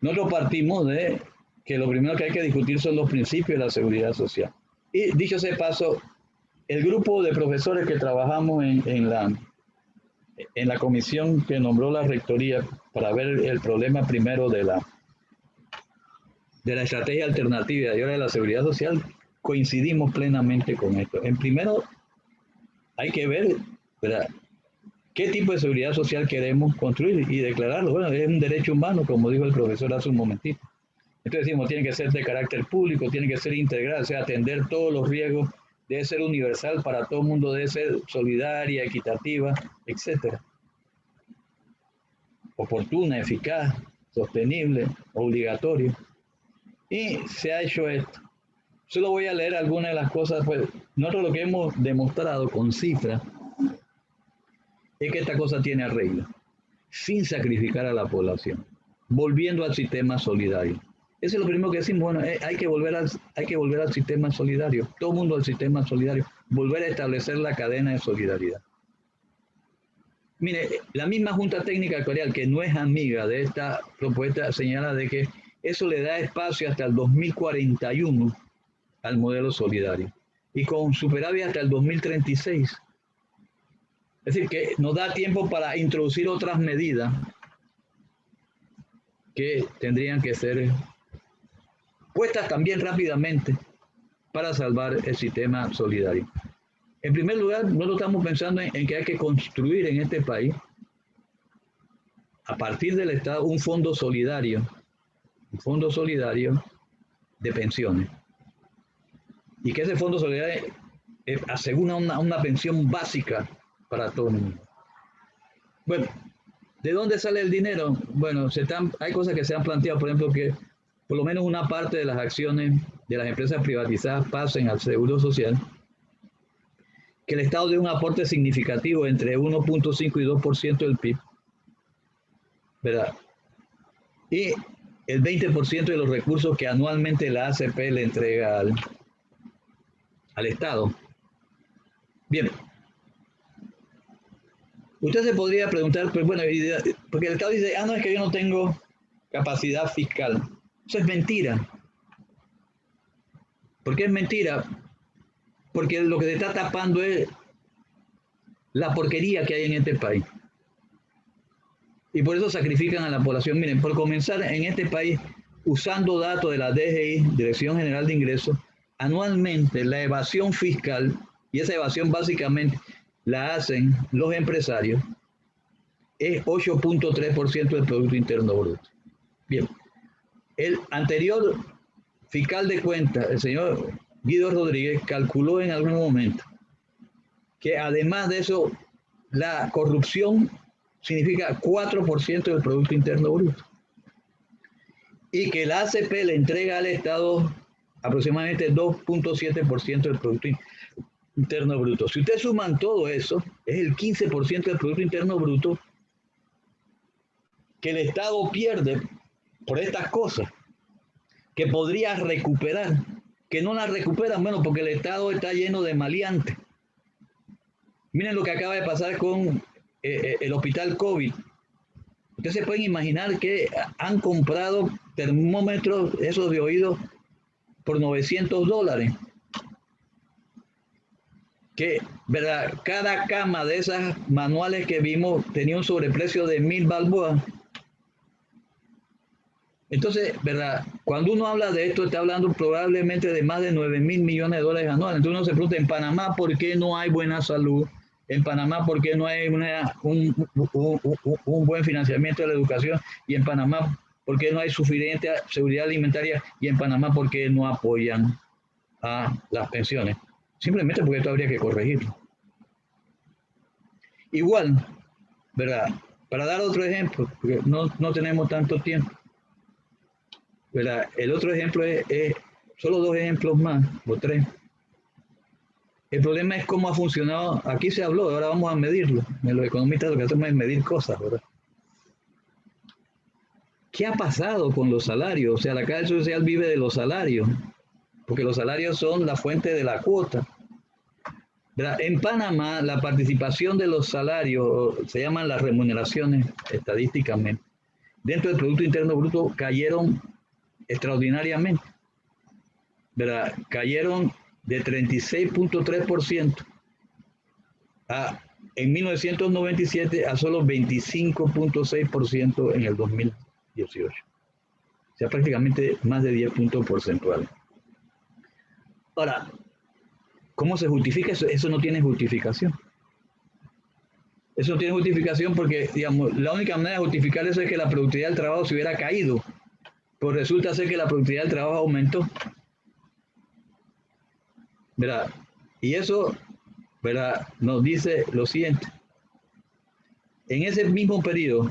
Speaker 2: Nosotros partimos de que lo primero que hay que discutir son los principios de la seguridad social. Y dicho sea de paso, el grupo de profesores que trabajamos en la comisión que nombró la rectoría para ver el problema primero de la estrategia alternativa y ahora de la seguridad social, coincidimos plenamente con esto. En primero, hay que ver, ¿verdad?, qué tipo de seguridad social queremos construir y declararlo. Bueno, es un derecho humano, como dijo el profesor hace un momentito. Entonces decimos, tiene que ser de carácter público, tiene que ser integral, o sea, atender todos los riesgos, debe ser universal para todo el mundo, debe ser solidaria, equitativa, etc. oportuna, eficaz, sostenible, obligatorio. Y se ha hecho esto. Solo voy a leer algunas de las cosas. Pues nosotros lo que hemos demostrado con cifras es que esta cosa tiene arreglo, sin sacrificar a la población, volviendo al sistema solidario. Eso es lo primero que decimos. Bueno, hay que volver al sistema solidario, todo el mundo al sistema solidario, volver a establecer la cadena de solidaridad. Mire, la misma Junta Técnica Actuarial, que no es amiga de esta propuesta, señala de que eso le da espacio hasta el 2041 al modelo solidario y con superávit hasta el 2036. Es decir, que nos da tiempo para introducir otras medidas que tendrían que ser puestas también rápidamente para salvar el sistema solidario. En primer lugar, nosotros estamos pensando en que hay que construir en este país, a partir del Estado, un fondo solidario de pensiones. Y que ese fondo solidario asegura una pensión básica para todo el mundo. Bueno, ¿de dónde sale el dinero? Bueno, hay cosas que se han planteado, por ejemplo, que por lo menos una parte de las acciones de las empresas privatizadas pasen al Seguro Social, que el Estado dé un aporte significativo entre 1.5 y 2% del PIB, ¿verdad? Y el 20% de los recursos que anualmente la ACP le entrega al Estado. Bien. Usted se podría preguntar, pues bueno, porque el Estado dice, no, es que yo no tengo capacidad fiscal. Eso es mentira. ¿Por qué es mentira? Porque lo que se está tapando es la porquería que hay en este país. Y por eso sacrifican a la población. Miren, por comenzar, en este país, usando datos de la DGI, Dirección General de Ingresos, anualmente la evasión fiscal, y esa evasión básicamente la hacen los empresarios, es 8.3% del Producto Interno Bruto. Bien, el anterior fiscal de cuentas, el señor Guido Rodríguez, calculó en algún momento que además de eso, la corrupción significa 4% del Producto Interno Bruto. Y que la ACP le entrega al Estado aproximadamente 2.7% del Producto Interno Bruto. Si ustedes suman todo eso, es el 15% del Producto Interno Bruto que el Estado pierde por estas cosas, que podría recuperar, que no la recuperan, bueno, porque el Estado está lleno de maleantes. Miren lo que acaba de pasar con el hospital COVID. Ustedes se pueden imaginar que han comprado termómetros, esos de oído, por $900. Que, ¿verdad? Cada cama de esas manuales que vimos tenía un sobreprecio de 1.000 balboas. Entonces, ¿verdad? Cuando uno habla de esto, está hablando probablemente de más de 9.000 millones de dólares anuales. Entonces uno se pregunta, en Panamá, ¿por qué no hay buena salud? En Panamá, ¿por qué no hay un buen financiamiento de la educación? Y en Panamá, ¿por qué no hay suficiente seguridad alimentaria? Y en Panamá, ¿por qué no apoyan a las pensiones? Simplemente porque esto habría que corregirlo. Igual, ¿verdad? Para dar otro ejemplo, porque no tenemos tanto tiempo, ¿verdad? El otro ejemplo es solo 2 ejemplos más, o 3. El problema es cómo ha funcionado. Aquí se habló, ahora vamos a medirlo. Los economistas lo que hacemos es medir cosas, ¿verdad? ¿Qué ha pasado con los salarios? O sea, la Caja Social vive de los salarios, porque los salarios son la fuente de la cuota. ¿Verdad? En Panamá, la participación de los salarios, se llaman las remuneraciones estadísticamente, dentro del Producto Interno Bruto cayeron extraordinariamente. ¿Verdad? Cayeron de 36.3% en 1997 a solo 25.6% en el 2018. O sea, prácticamente más de 10 puntos porcentuales. Ahora, ¿cómo se justifica eso? Eso no tiene justificación. Eso no tiene justificación porque, digamos, la única manera de justificar eso es que la productividad del trabajo se hubiera caído. Pues resulta ser que la productividad del trabajo aumentó. ¿Verdad? Y eso, ¿verdad?, nos dice lo siguiente. En ese mismo periodo,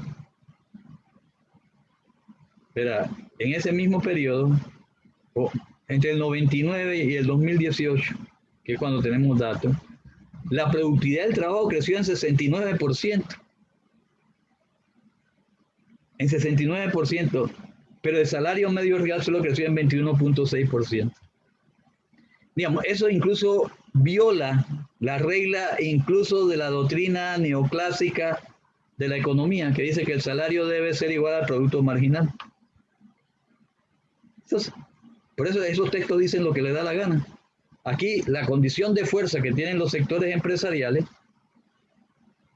Speaker 2: Verá, en ese mismo periodo, entre el 99 y el 2018, que es cuando tenemos datos, la productividad del trabajo creció en 69%. En 69%, pero el salario medio real solo creció en 21.6%. Digamos, eso incluso viola la regla incluso de la doctrina neoclásica de la economía, que dice que el salario debe ser igual al producto marginal. Entonces, por eso esos textos dicen lo que les da la gana. Aquí la condición de fuerza que tienen los sectores empresariales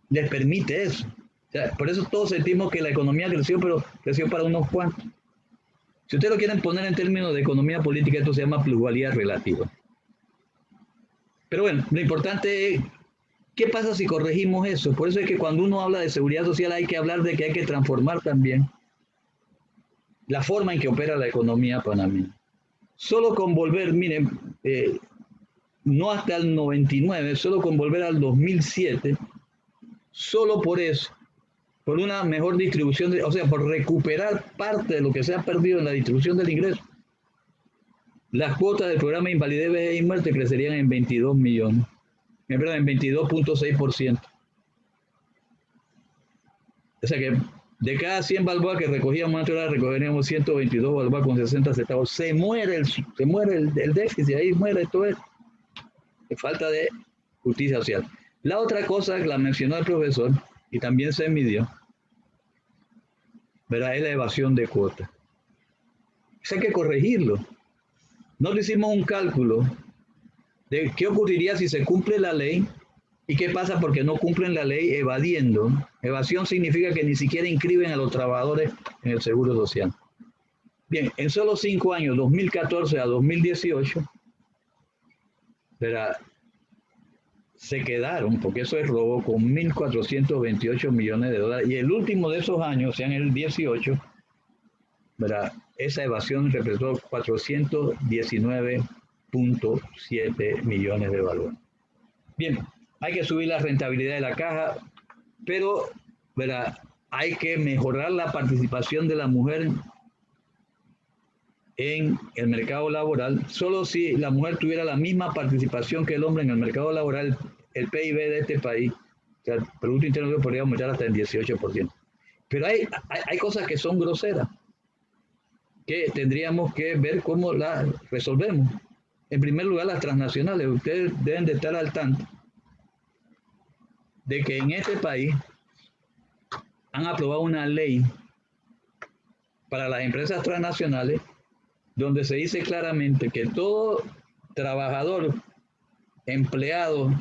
Speaker 2: les permite eso. O sea, por eso todos sentimos que la economía creció, pero creció para unos cuantos. Si ustedes lo quieren poner en términos de economía política, esto se llama plusvalía relativa. Pero bueno, lo importante es, ¿qué pasa si corregimos eso? Por eso es que cuando uno habla de seguridad social hay que hablar de que hay que transformar también la forma en que opera la economía panameña. Solo con volver, miren, no hasta el 99, solo con volver al 2007, solo por eso, por una mejor distribución, o sea, por recuperar parte de lo que se ha perdido en la distribución del ingreso, las cuotas del programa de invalidez, vejez y muerte crecerían en 22 millones, perdón, en 22.6%. O sea que de cada 100 balboas que recogíamos antes, ahora recogeríamos 122 balboas con 60 centavos. Se muere el déficit, ahí muere todo esto. Falta de justicia social. La otra cosa que la mencionó el profesor, y también se midió, ¿verdad? Es la evasión de cuotas. Eso hay que corregirlo. Nosotros hicimos un cálculo de qué ocurriría si se cumple la ley y qué pasa porque no cumplen la ley evadiendo. Evasión significa que ni siquiera inscriben a los trabajadores en el Seguro Social. Bien, en solo 5 años, 2014 a 2018, ¿verdad? Se quedaron, porque eso es robo, con 1.428 millones de dólares. Y el último de esos años, o sea, en el 18, ¿verdad? Esa evasión representó 419.7 millones de valor. Bien, hay que subir la rentabilidad de la caja, pero, ¿verdad? Hay que mejorar la participación de la mujer en el mercado laboral. Solo si la mujer tuviera la misma participación que el hombre en el mercado laboral, el PIB de este país, o sea, el Producto Interno Bruto, podría aumentar hasta el 18%. Pero hay cosas que son groseras, que tendríamos que ver cómo las resolvemos. En primer lugar, las transnacionales. Ustedes deben de estar al tanto de que en este país han aprobado una ley para las empresas transnacionales donde se dice claramente que todo trabajador, empleado,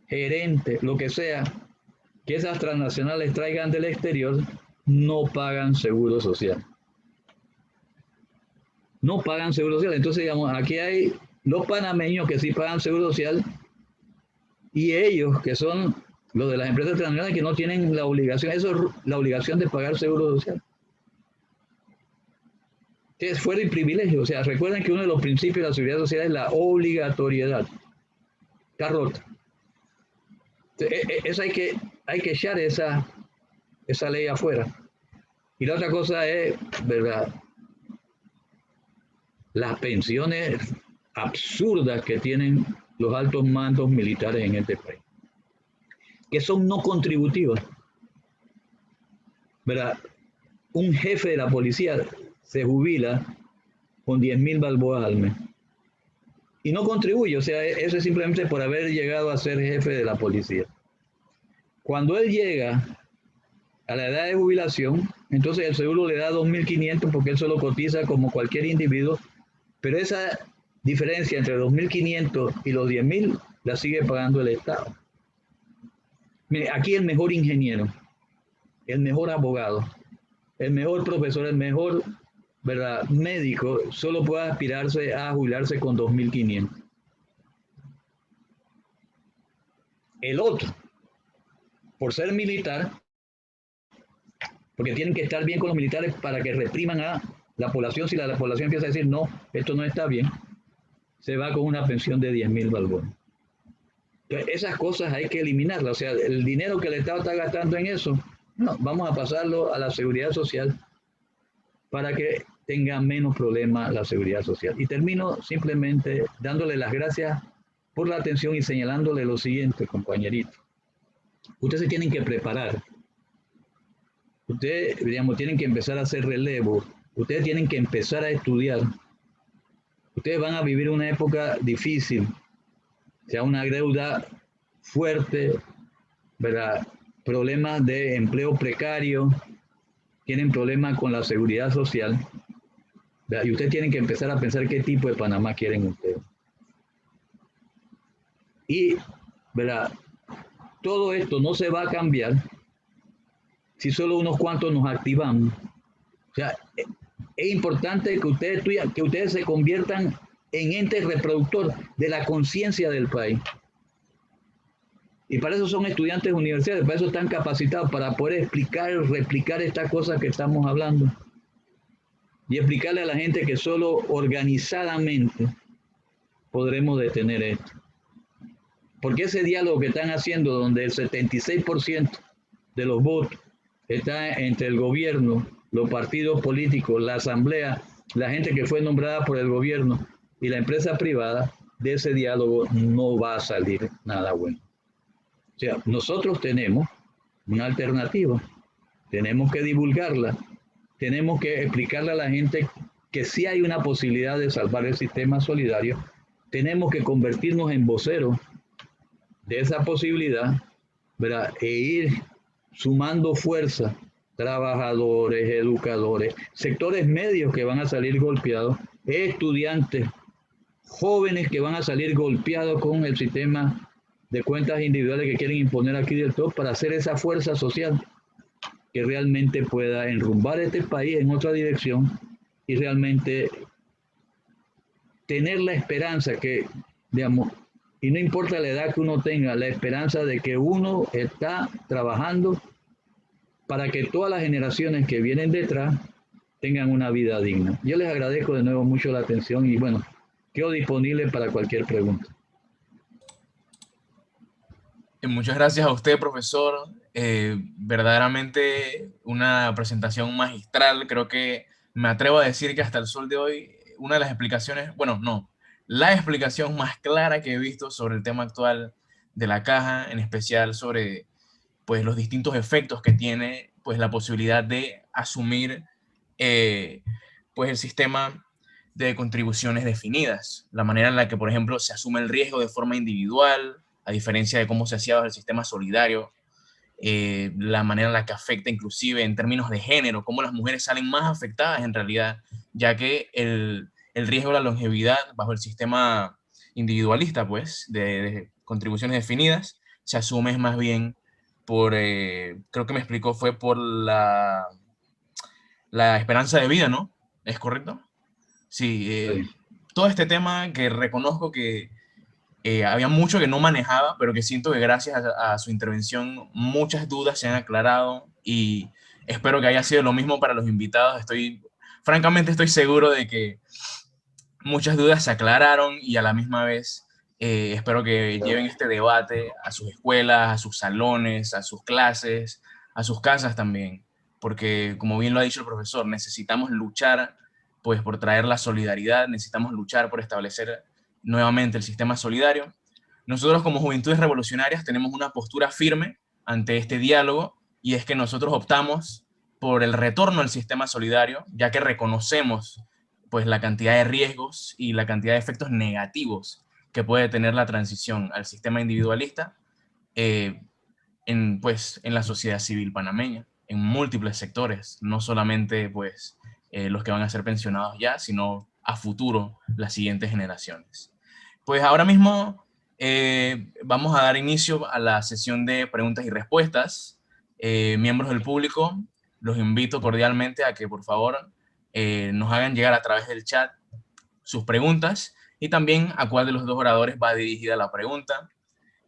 Speaker 2: gerente, lo que sea, que esas transnacionales traigan del exterior, no pagan seguro social. No pagan seguro social. Entonces, digamos, aquí hay los panameños que sí pagan seguro social y ellos, que son los de las empresas transnacionales, que no tienen la obligación, eso es la obligación de pagar seguro social. Es fuera y privilegio. O sea, recuerden que uno de los principios de la seguridad social es la obligatoriedad. Está rota. Eso hay que echar esa ley afuera. Y la otra cosa es, ¿verdad? Las pensiones absurdas que tienen los altos mandos militares en este país, que son no contributivas. ¿Verdad? Un jefe de la policía se jubila con 10.000 balboas al mes y no contribuye, o sea, eso es simplemente por haber llegado a ser jefe de la policía. Cuando él llega a la edad de jubilación, entonces el seguro le da 2.500 porque él solo cotiza como cualquier individuo, pero esa diferencia entre 2.500 y los 10.000 la sigue pagando el Estado. Mire, aquí el mejor ingeniero, el mejor abogado, el mejor profesor, el mejor, ¿verdad?, médico, solo puede aspirarse a jubilarse con 2.500. El otro, por ser militar, porque tienen que estar bien con los militares para que repriman a la población. Si la población empieza a decir, no, esto no está bien, se va con una pensión de 10.000 balboas. Entonces, esas cosas hay que eliminarlas. O sea, el dinero que el Estado está gastando en eso, no, vamos a pasarlo a la seguridad social para que tenga menos problemas la seguridad social. Y termino simplemente dándole las gracias por la atención y señalándole lo siguiente, compañerito. Ustedes se tienen que preparar. Ustedes, digamos, tienen que empezar a hacer relevo. Ustedes tienen que empezar a estudiar. Ustedes van a vivir una época difícil, sea una deuda fuerte, ¿verdad? Problemas de empleo precario, tienen problemas con la seguridad social, ¿verdad? Y ustedes tienen que empezar a pensar qué tipo de Panamá quieren ustedes. Y, ¿verdad? Todo esto no se va a cambiar si solo unos cuantos nos activamos. O sea, es importante que ustedes se conviertan en ente reproductor de la conciencia del país. Y para eso son estudiantes universitarios, para eso están capacitados, para poder explicar, replicar estas cosas que estamos hablando. Y explicarle a la gente que solo organizadamente podremos detener esto. Porque ese diálogo que están haciendo, donde el 76% de los votos está entre el gobierno, los partidos políticos, la asamblea, la gente que fue nombrada por el gobierno y la empresa privada, de ese diálogo no va a salir nada bueno. O sea, nosotros tenemos una alternativa, tenemos que divulgarla, tenemos que explicarle a la gente que sí hay una posibilidad de salvar el sistema solidario, tenemos que convertirnos en voceros de esa posibilidad, ¿verdad? E ir sumando fuerza, trabajadores, educadores, sectores medios que van a salir golpeados, estudiantes, jóvenes que van a salir golpeados con el sistema de cuentas individuales que quieren imponer aquí del todo, para hacer esa fuerza social que realmente pueda enrumbar este país en otra dirección y realmente tener la esperanza que, digamos, y no importa la edad que uno tenga, la esperanza de que uno está trabajando para que todas las generaciones que vienen detrás tengan una vida digna. Yo les agradezco de nuevo mucho la atención y bueno, quedo disponible para cualquier pregunta.
Speaker 1: Muchas gracias a usted, profesor. Verdaderamente una presentación magistral. Creo que me atrevo a decir que hasta el sol de hoy, una de las explicaciones, bueno, no, la explicación más clara que he visto sobre el tema actual de la caja, en especial sobre pues, los distintos efectos que tiene pues, la posibilidad de asumir pues, el sistema de contribuciones definidas, la manera en la que, por ejemplo, se asume el riesgo de forma individual, a diferencia de cómo se hacía bajo el sistema solidario, la manera en la que afecta inclusive en términos de género, cómo las mujeres salen más afectadas en realidad, ya que el riesgo de la longevidad bajo el sistema individualista, pues, de contribuciones definidas, se asume más bien por, creo que me explicó, fue por la esperanza de vida, ¿no? ¿Es correcto? Sí, todo este tema que reconozco que había mucho que no manejaba, pero que siento que gracias a su intervención muchas dudas se han aclarado y espero que haya sido lo mismo para los invitados. Francamente estoy seguro de que muchas dudas se aclararon y a la misma vez espero que lleven este debate a sus escuelas, a sus salones, a sus clases, a sus casas también, porque como bien lo ha dicho el profesor, necesitamos luchar pues por traer la solidaridad, necesitamos luchar por establecer nuevamente el sistema solidario. Nosotros como Juventudes Revolucionarias tenemos una postura firme ante este diálogo y es que nosotros optamos por el retorno al sistema solidario, ya que reconocemos pues la cantidad de riesgos y la cantidad de efectos negativos que puede tener la transición al sistema individualista en la sociedad civil panameña, en múltiples sectores, no solamente pues los que van a ser pensionados ya, sino a futuro las siguientes generaciones. Pues ahora mismo vamos a dar inicio a la sesión de preguntas y respuestas. Miembros del público, los invito cordialmente a que por favor nos hagan llegar a través del chat sus preguntas y también a cuál de los dos oradores va dirigida la pregunta.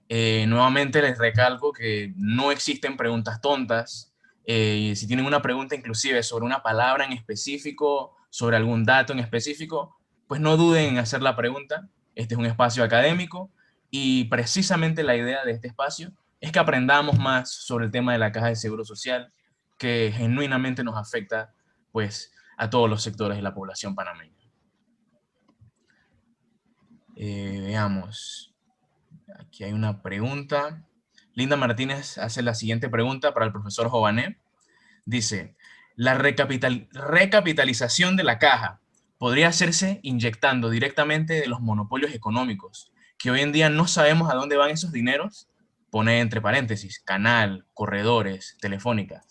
Speaker 1: Nuevamente les recalco que no existen preguntas tontas. Si tienen una pregunta inclusive sobre una palabra en específico, sobre algún dato en específico, pues no duden en hacer la pregunta. Este es un espacio académico y precisamente la idea de este espacio es que aprendamos más sobre el tema de la caja de seguro social, que genuinamente nos afecta pues a todos los sectores de la población panameña. Veamos, aquí hay una pregunta. Linda Martínez hace la siguiente pregunta para el profesor Jované. Dice, ¿la recapitalización de la caja podría hacerse inyectando directamente de los monopolios económicos, que hoy en día no sabemos a dónde van esos dineros? Pone entre paréntesis, Canal, corredores, Telefónica.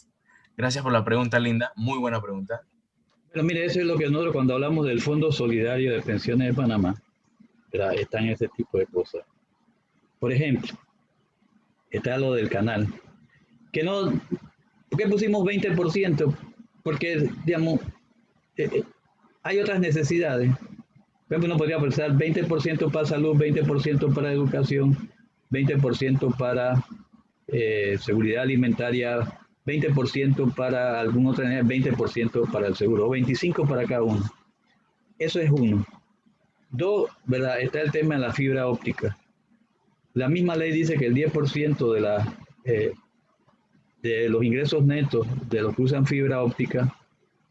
Speaker 1: Gracias por la pregunta, Linda. Muy buena pregunta.
Speaker 2: Pero mire, eso es lo que nosotros cuando hablamos del Fondo Solidario de Pensiones de Panamá, ¿verdad? Están ese tipo de cosas. Por ejemplo, está lo del canal. Que no, ¿por qué pusimos 20%? Porque, digamos, hay otras necesidades. Por ejemplo, uno podría pensar 20% para salud, 20% para educación, 20% para seguridad alimentaria, 20% para alguna otra necesidad, 20% para el seguro, o 25% para cada uno. Eso es uno. Dos, ¿verdad? Está el tema de la fibra óptica. La misma ley dice que el 10% de los ingresos netos de los que usan fibra óptica,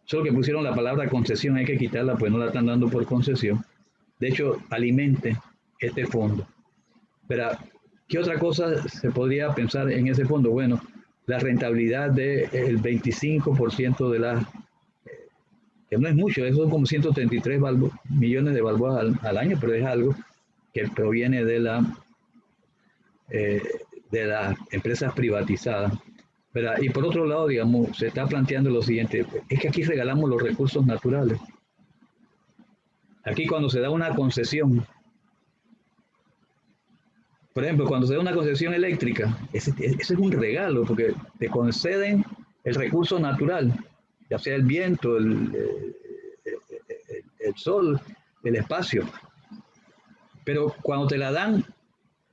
Speaker 2: solo que pusieron la palabra concesión, hay que quitarla, pues no la están dando por concesión. De hecho, alimente este fondo. Pero, ¿qué otra cosa se podría pensar en ese fondo? Bueno, la rentabilidad del 25% de la, que no es mucho, eso son como 133 millones de balboas al año, pero es algo que proviene de las empresas privatizadas. ¿Verdad? Y por otro lado, digamos, se está planteando lo siguiente, es que aquí regalamos los recursos naturales. Aquí cuando se da una concesión, por ejemplo, cuando se da una concesión eléctrica, ese es un regalo, porque te conceden el recurso natural, ya sea el viento, el sol, el espacio. Pero cuando te la dan,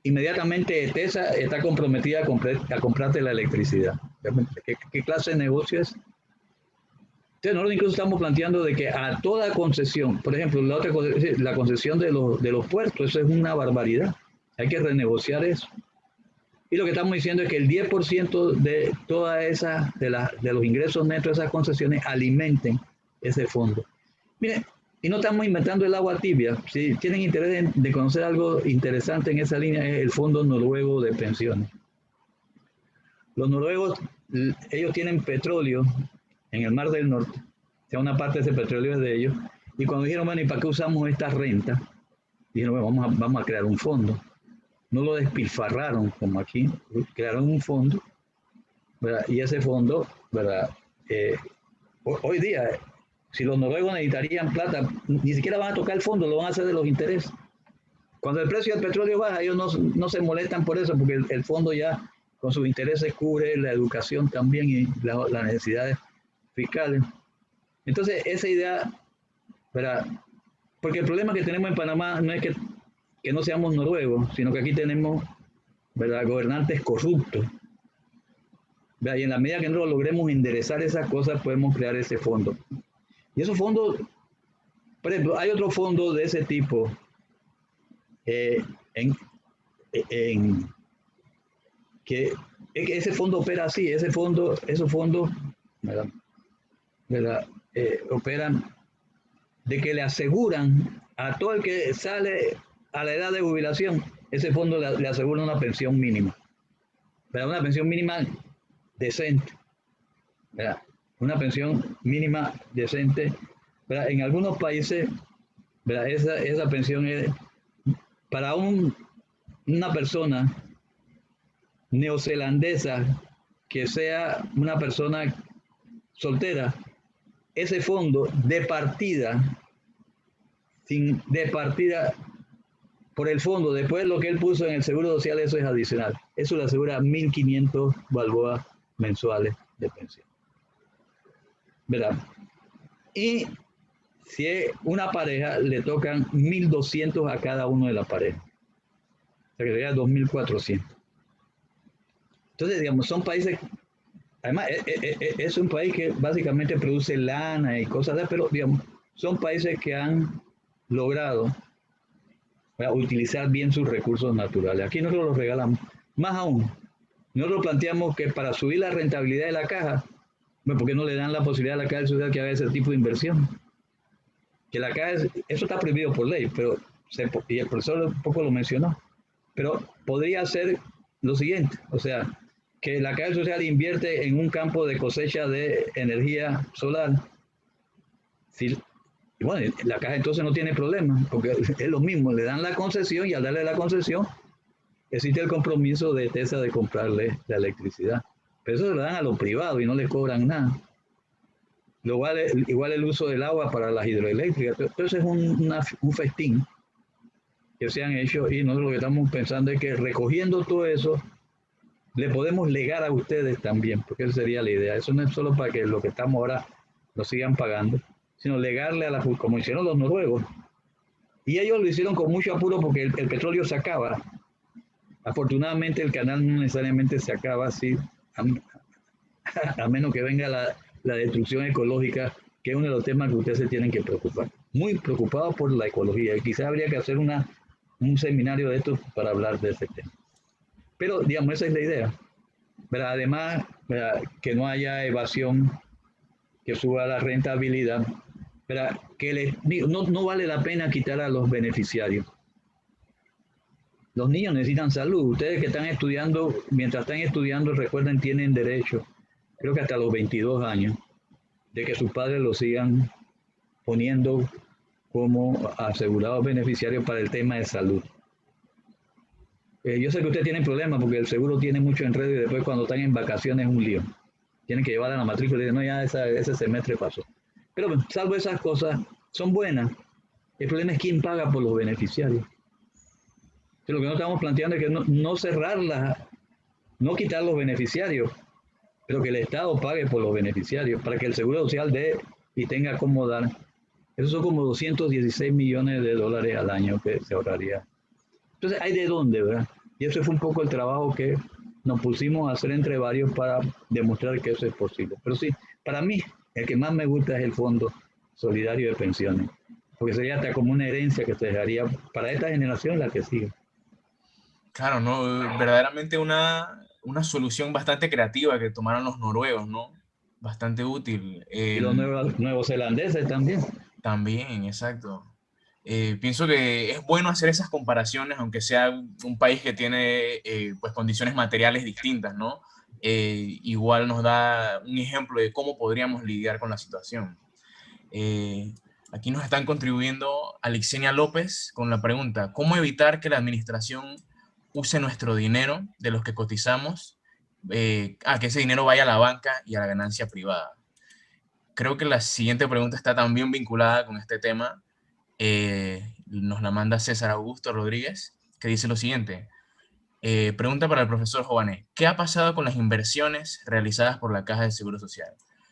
Speaker 2: inmediatamente ETESA está comprometida a comprarte la electricidad. ¿Qué clase de negocio es? Entonces nosotros incluso estamos planteando de que a toda concesión, por ejemplo, la concesión de los puertos, eso es una barbaridad. Hay que renegociar eso. Y lo que estamos diciendo es que el 10% de toda esa, de los ingresos netos de esas concesiones alimenten ese fondo. Miren, y no estamos inventando el agua tibia. Si tienen interés de conocer algo interesante en esa línea, es el Fondo Noruego de Pensiones. Los noruegos, ellos tienen petróleo en el Mar del Norte. O sea, una parte de ese petróleo es de ellos. Y cuando dijeron, bueno, ¿y para qué usamos esta renta? Dijeron, bueno, vamos a crear un fondo. No lo despilfarraron como aquí, crearon un fondo, ¿verdad? Y ese fondo, ¿verdad? Hoy día, si los noruegos necesitarían plata, ni siquiera van a tocar el fondo, lo van a hacer de los intereses. Cuando el precio del petróleo baja, ellos no se molestan por eso, porque el fondo ya con sus intereses cubre la educación también y las necesidades fiscales. Entonces, esa idea, ¿verdad? Porque el problema que tenemos en Panamá no es que no seamos noruegos, sino que aquí tenemos, ¿verdad?, gobernantes corruptos. ¿Verdad? Y en la medida que nosotros logremos enderezar esas cosas, podemos crear ese fondo. Y esos fondos, por ejemplo, hay otro fondo de ese tipo que ese fondo opera así, esos fondos, ¿verdad? Operan de que le aseguran a todo el que sale a la edad de jubilación, ese fondo le asegura una pensión mínima, ¿verdad? Una pensión mínima decente, ¿verdad? Una pensión mínima decente, ¿verdad? En algunos países, ¿verdad? Esa pensión es para una persona neozelandesa que sea una persona soltera, ese fondo de partida por el fondo, después lo que él puso en el seguro social, eso es adicional. Eso le asegura 1.500 balboas mensuales de pensión. ¿Verdad? Y si es una pareja, le tocan 1.200 a cada uno de la pareja. O sea que sería 2.400. Entonces, digamos, son países, además, es un país que básicamente produce lana y cosas así, pero, digamos, son países que han logrado utilizar bien sus recursos naturales. Aquí nosotros los regalamos. Más aún, nosotros planteamos que para subir la rentabilidad de la caja, Bueno, ¿por qué no le dan la posibilidad a la Caja Social que haga ese tipo de inversión? Que la Caja, eso está prohibido por ley, pero y el profesor un poco lo mencionó, pero podría ser lo siguiente, o sea, que la Caja Social invierte en un campo de cosecha de energía solar. Si, y bueno, la Caja entonces no tiene problema, porque es lo mismo, le dan la concesión y al darle la concesión existe el compromiso de TESA de comprarle la electricidad. Pero eso se lo dan a los privados y no le cobran nada. Igual el uso del agua para las hidroeléctricas. Entonces es un festín que se han hecho y nosotros lo que estamos pensando es que recogiendo todo eso, le podemos legar a ustedes también, porque esa sería la idea. Eso no es solo para que lo que estamos ahora lo sigan pagando, sino legarle a como hicieron los noruegos. Y ellos lo hicieron con mucho apuro porque el petróleo se acaba. Afortunadamente el canal no necesariamente se acaba así, a menos que venga la destrucción ecológica, que es uno de los temas que ustedes se tienen que preocupar. Muy preocupados por la ecología y quizás habría que hacer un seminario de esto para hablar de ese tema. Pero, digamos, esa es la idea. Pero además, que no haya evasión, que suba la rentabilidad, que no vale la pena quitar a los beneficiarios. Los niños necesitan salud. Ustedes que están estudiando, mientras están estudiando, recuerden, tienen derecho, creo que hasta los 22 años, de que sus padres los sigan poniendo como asegurados beneficiarios para el tema de salud. Yo sé que ustedes tienen problemas porque el seguro tiene mucho enredo y después cuando están en vacaciones es un lío. Tienen que llevar a la matrícula y dicen, no, ya ese semestre pasó. Pero salvo esas cosas, son buenas. El problema es quién paga por los beneficiarios. Entonces, lo que no estamos planteando es que no cerrarlas, no quitar los beneficiarios, pero que el Estado pague por los beneficiarios para que el Seguro Social dé y tenga cómo dar. Esos son como 216 millones de dólares al año que se ahorraría. Entonces, hay de dónde, ¿verdad? Y eso fue un poco el trabajo que nos pusimos a hacer entre varios para demostrar que eso es posible. Pero sí, para mí, el que más me gusta es el Fondo Solidario de Pensiones, porque sería hasta como una herencia que se dejaría para esta generación la que sigue.
Speaker 1: Claro, ¿no? Verdaderamente una solución bastante creativa que tomaron los noruegos, ¿no? Bastante útil.
Speaker 2: Y los neozelandeses también.
Speaker 1: También, exacto. Pienso que es bueno hacer esas comparaciones, aunque sea un país que tiene pues condiciones materiales distintas, ¿no? Igual nos da un ejemplo de cómo podríamos lidiar con la situación. Eh, Aquí nos están contribuyendo Alexenia López con la pregunta, ¿cómo evitar que la administración use nuestro dinero de los que cotizamos, que ese dinero vaya a la banca y a la ganancia privada? Creo que la siguiente pregunta está también vinculada con este tema. Nos la manda César Augusto Rodríguez, que dice lo siguiente. Pregunta para el profesor Jované. ¿Qué ha pasado con las inversiones realizadas por la Caja de Seguro Social?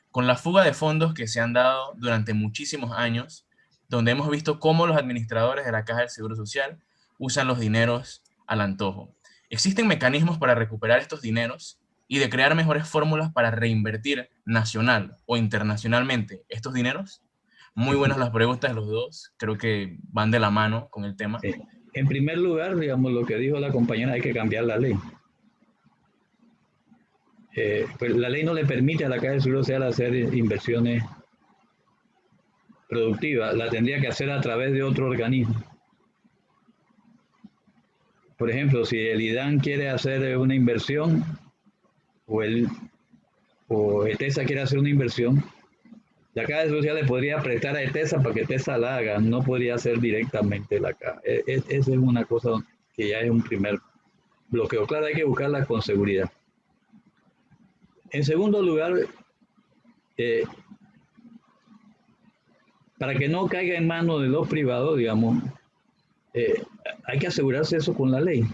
Speaker 1: Con la fuga de fondos que se han dado durante muchísimos años, donde hemos visto cómo los administradores de la Caja del Seguro Social usan los dineros al antojo. ¿Existen mecanismos para recuperar estos dineros y de crear mejores fórmulas para reinvertir nacional o internacionalmente estos dineros? Muy buenas las preguntas de los dos, creo que van de la mano con el tema.
Speaker 2: En primer lugar, digamos, lo que dijo la compañera, hay que cambiar la ley. Pues la ley no le permite a la Caja de Seguro Social hacer inversiones productivas, la tendría que hacer a través de otro organismo. Por ejemplo, si el IDAN quiere hacer una inversión o ETESA quiere hacer una inversión, la Caja de Social le podría prestar a ETESA para que ETESA la haga, no podría hacer directamente la Caja. Esa es una cosa que ya es un primer bloqueo. Claro, hay que buscarla con seguridad. En segundo lugar, para que no caiga en manos de los privados, digamos, hay que asegurarse eso con la ley.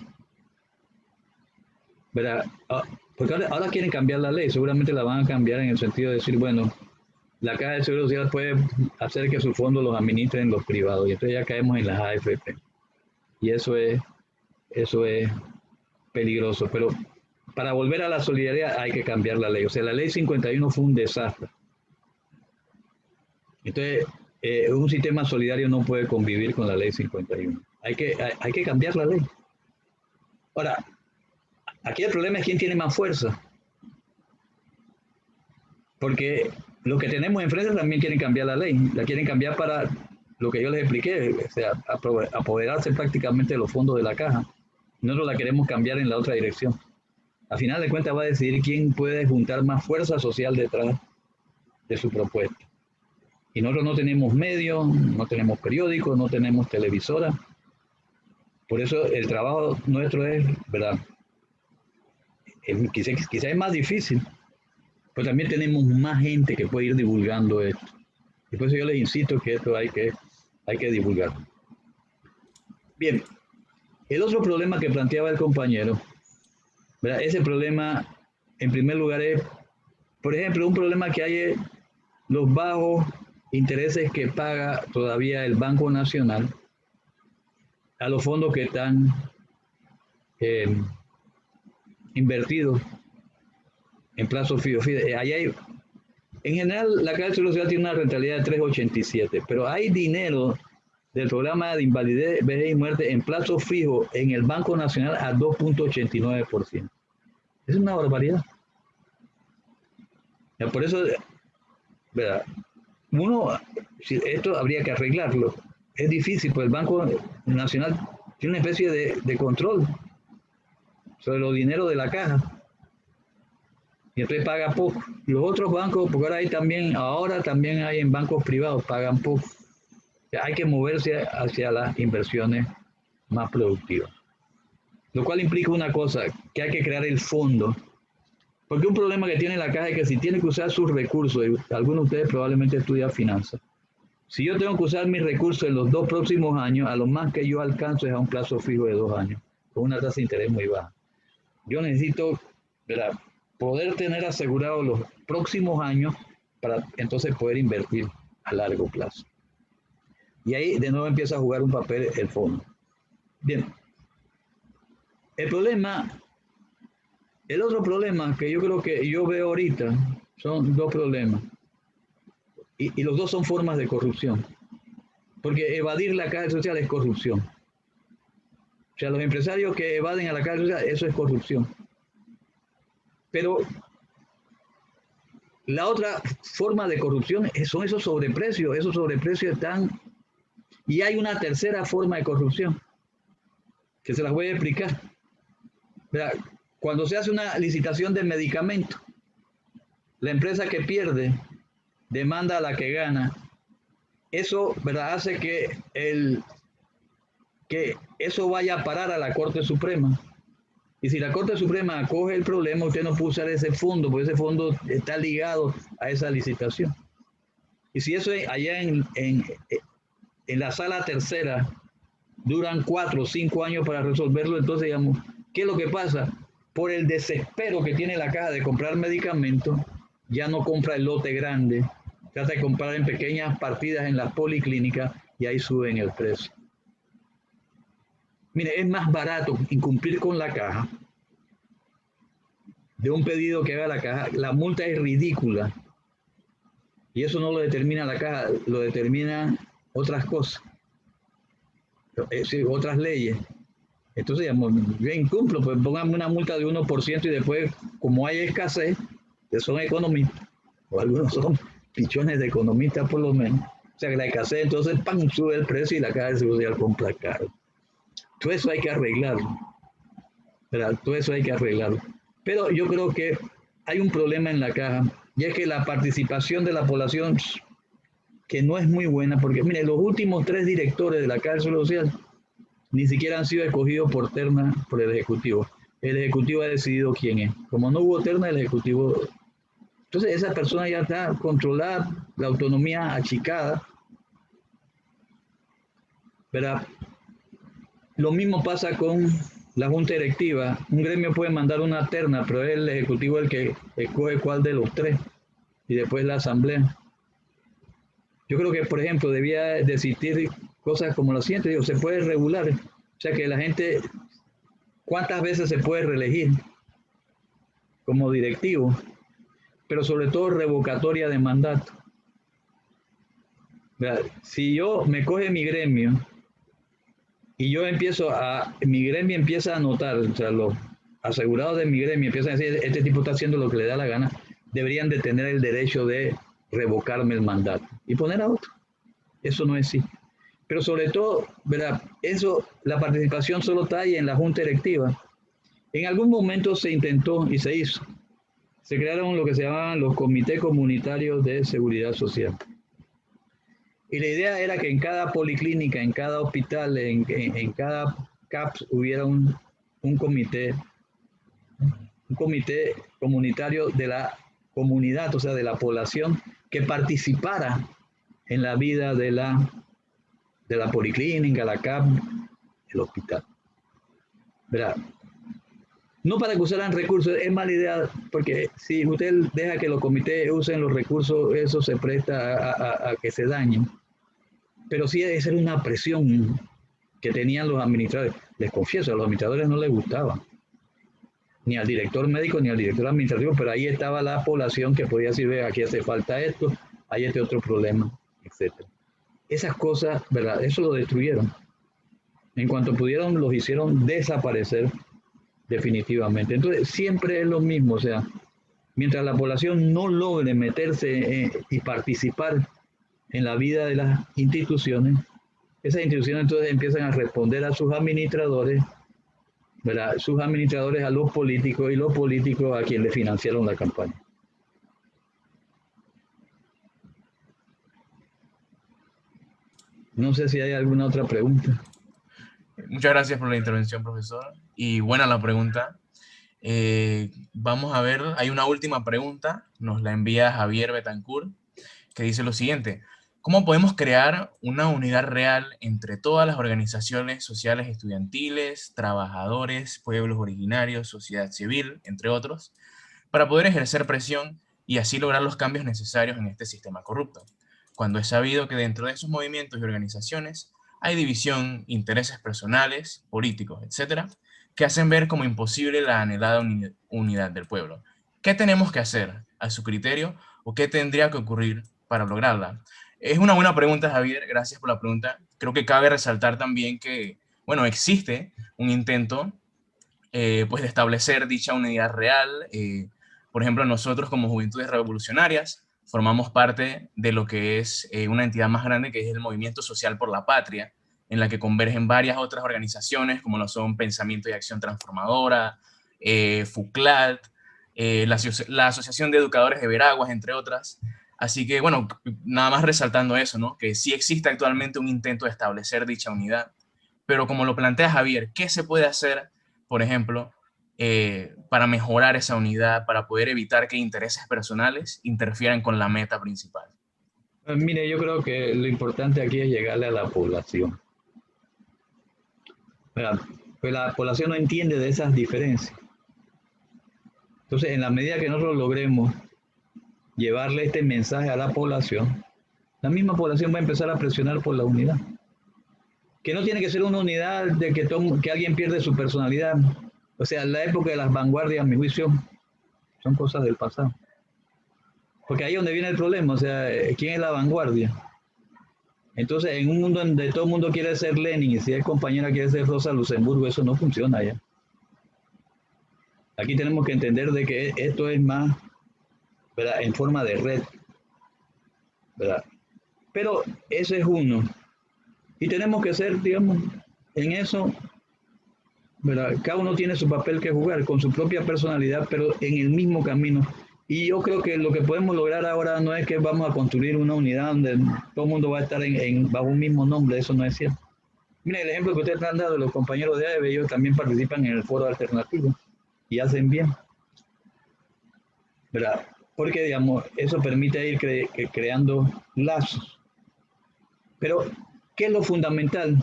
Speaker 2: ¿Verdad? Porque ahora quieren cambiar la ley, seguramente la van a cambiar en el sentido de decir, bueno, la Caja de Seguro Social puede hacer que sus fondos los administren los privados, y entonces ya caemos en las AFP. Y eso es peligroso. Pero para volver a la solidaridad hay que cambiar la ley. O sea, la ley 51 fue un desastre. Entonces, un sistema solidario no puede convivir con la ley 51. Hay que cambiar la ley. Ahora, aquí el problema es quién tiene más fuerza. porque los que tenemos enfrente también quieren cambiar la ley, la quieren cambiar para lo que yo les expliqué, o sea, apoderarse prácticamente de los fondos de la caja. Nosotros la queremos cambiar en la otra dirección. A final de cuentas va a decidir quién puede juntar más fuerza social detrás de su propuesta. Y nosotros no tenemos medios, no tenemos periódicos, no tenemos televisora. Por eso el trabajo nuestro es, ¿verdad? Quizá es más difícil, pero también tenemos más gente que puede ir divulgando esto. Y por eso yo les insisto que esto hay que divulgar. Bien, el otro problema que planteaba el compañero, ¿verdad? Ese problema, en primer lugar, es, por ejemplo, un problema que hay es los bajos intereses que paga todavía el Banco Nacional a los fondos que están invertidos en plazo fijo. En general, la Caja de Seguro Social tiene una rentabilidad de 3,87, pero hay dinero del programa de invalidez, vejez y muerte en plazo fijo en el Banco Nacional a 2,89%. Es una barbaridad. Por eso, ¿verdad? Esto habría que arreglarlo. Es difícil, pues el Banco Nacional tiene una especie de control sobre los dineros de la caja. Y entonces paga poco. Los otros bancos, porque ahora también hay en bancos privados, pagan poco. O sea, hay que moverse hacia las inversiones más productivas. Lo cual implica una cosa, que hay que crear el fondo. Porque un problema que tiene la caja es que si tiene que usar sus recursos, y algunos de ustedes probablemente estudian finanzas, si yo tengo que usar mis recursos en los 2 próximos años, a lo más que yo alcanzo es a un plazo fijo de 2 años, con una tasa de interés muy baja. Yo necesito, ¿verdad?, poder tener asegurados los próximos años para entonces poder invertir a largo plazo. Y ahí de nuevo empieza a jugar un papel el fondo. Bien. El otro problema que yo creo que yo veo ahorita son 2 problemas. Y los 2 son formas de corrupción. Porque evadir la Caja Social es corrupción. O sea, los empresarios que evaden a la Caja Social, eso es corrupción. Pero la otra forma de corrupción son esos sobreprecios. Esos sobreprecios están... Y hay una tercera forma de corrupción, que se las voy a explicar. ¿Verdad? Cuando se hace una licitación de medicamentos, la empresa que pierde demanda a la que gana. Eso, ¿verdad?, hace que eso vaya a parar a la Corte Suprema. Y si la Corte Suprema acoge el problema, usted no puede usar ese fondo, porque ese fondo está ligado a esa licitación. Y si eso allá en la sala tercera duran 4 o 5 años para resolverlo, entonces, digamos, ¿qué es lo que pasa? Por el desespero que tiene la caja de comprar medicamentos, ya no compra el lote grande, trata de comprar en pequeñas partidas en las policlínicas y ahí suben el precio. Mire, es más barato incumplir con la caja de un pedido que haga la caja. La multa es ridícula y eso no lo determina la caja, lo determinan otras cosas, otras leyes. Entonces, digamos, yo incumplo, pues pónganme una multa de 1% y después, como hay escasez, que son economistas, o algunos son pichones de economistas por lo menos, o sea que la escasez, entonces, ¡pam!, sube el precio y la Caja de Seguro Social compra caro. Todo eso hay que arreglarlo, ¿verdad? Todo eso hay que arreglarlo. Pero yo creo que hay un problema en la caja, y es que la participación de la población, que no es muy buena, porque mire, los últimos 3 directores de la Caja de Seguro Social ni siquiera han sido escogidos por terna por el Ejecutivo. El Ejecutivo ha decidido quién es. Como no hubo terna, el Ejecutivo... Entonces esa persona ya está controlada, la autonomía achicada. ¿Verdad? Lo mismo pasa con la Junta Directiva. Un gremio puede mandar una terna, pero es el Ejecutivo el que escoge cuál de los 3. Y después la Asamblea. Yo creo que, por ejemplo, debía de existir cosas como lo siguiente, digo, se puede regular, o sea que la gente, ¿cuántas veces se puede reelegir como directivo? Pero sobre todo revocatoria de mandato. Si yo me coge mi gremio y mi gremio empieza a anotar, o sea, los asegurados de mi gremio empiezan a decir, este tipo está haciendo lo que le da la gana, deberían de tener el derecho de revocarme el mandato y poner a otro. Eso no existe. Pero sobre todo, ¿verdad? Eso, la participación solo está ahí en la junta directiva. En algún momento se intentó y se hizo. Se crearon lo que se llamaban los comités comunitarios de seguridad social. Y la idea era que en cada policlínica, en cada hospital, en cada CAPS hubiera un comité comunitario de la comunidad, o sea, de la población, que participara en la vida de la policlínica, la CAP, el hospital. ¿Verdad? No para que usaran recursos, es mala idea, porque si usted deja que los comités usen los recursos, eso se presta a que se dañen. Pero sí debe ser una presión que tenían los administradores. Les confieso, a los administradores no les gustaba. Ni al director médico ni al director administrativo, pero ahí estaba la población que podía decir, ve, aquí hace falta esto, hay este otro problema, etc. Esas cosas, ¿verdad? Eso lo destruyeron. En cuanto pudieron, los hicieron desaparecer definitivamente. Entonces, siempre es lo mismo, o sea, mientras la población no logre meterse y participar en la vida de las instituciones, esas instituciones entonces empiezan a responder a sus administradores, ¿verdad? Sus administradores a los políticos y los políticos a quienes le financiaron la campaña. No sé si hay alguna otra pregunta.
Speaker 1: Muchas gracias por la intervención, profesor. Y buena la pregunta. Vamos a ver, hay una última pregunta, nos la envía Javier Betancourt, que dice lo siguiente: ¿cómo podemos crear una unidad real entre todas las organizaciones sociales estudiantiles, trabajadores, pueblos originarios, sociedad civil, entre otros, para poder ejercer presión y así lograr los cambios necesarios en este sistema corrupto, cuando es sabido que dentro de esos movimientos y organizaciones hay división, intereses personales, políticos, etcétera, que hacen ver como imposible la anhelada unidad del pueblo? ¿Qué tenemos que hacer a su criterio o qué tendría que ocurrir para lograrla? Es una buena pregunta, Javier, gracias por la pregunta. Creo que cabe resaltar también que, bueno, existe un intento pues de establecer dicha unidad real. Por ejemplo, nosotros como Juventudes Revolucionarias formamos parte de lo que es una entidad más grande, que es el Movimiento Social por la Patria, en la que convergen varias otras organizaciones, como lo son Pensamiento y Acción Transformadora, FUCLAD, la Asociación de Educadores de Veraguas, entre otras. Así que, bueno, nada más resaltando eso, ¿no? Que sí existe actualmente un intento de establecer dicha unidad, pero como lo plantea Javier, ¿qué se puede hacer, por ejemplo, para mejorar esa unidad, para poder evitar que intereses personales interfieran con la meta principal?
Speaker 2: Mire, yo creo que lo importante aquí es llegarle a la población. Pues la población no entiende de esas diferencias. Entonces, en la medida que nosotros logremos llevarle este mensaje a la población, la misma población va a empezar a presionar por la unidad. Que no tiene que ser una unidad de que alguien pierde su personalidad. O sea, la época de las vanguardias, a mi juicio, son cosas del pasado. Porque ahí es donde viene el problema, o sea, ¿quién es la vanguardia? Entonces, en un mundo donde todo el mundo quiere ser Lenin y si es compañera quiere ser Rosa Luxemburgo, eso no funciona ya. Aquí tenemos que entender de que esto es más, ¿verdad?, en forma de red, ¿verdad? Pero ese es uno. Y tenemos que ser, digamos, en eso, ¿verdad? Cada uno tiene su papel que jugar con su propia personalidad, pero en el mismo camino. Y yo creo que lo que podemos lograr ahora no es que vamos a construir una unidad donde todo el mundo va a estar bajo un mismo nombre, eso no es cierto. Mira, el ejemplo que ustedes han dado, los compañeros de AEB, ellos también participan en el foro alternativo y hacen bien, ¿verdad? Porque, digamos, eso permite ir creando lazos. Pero, ¿qué es lo fundamental?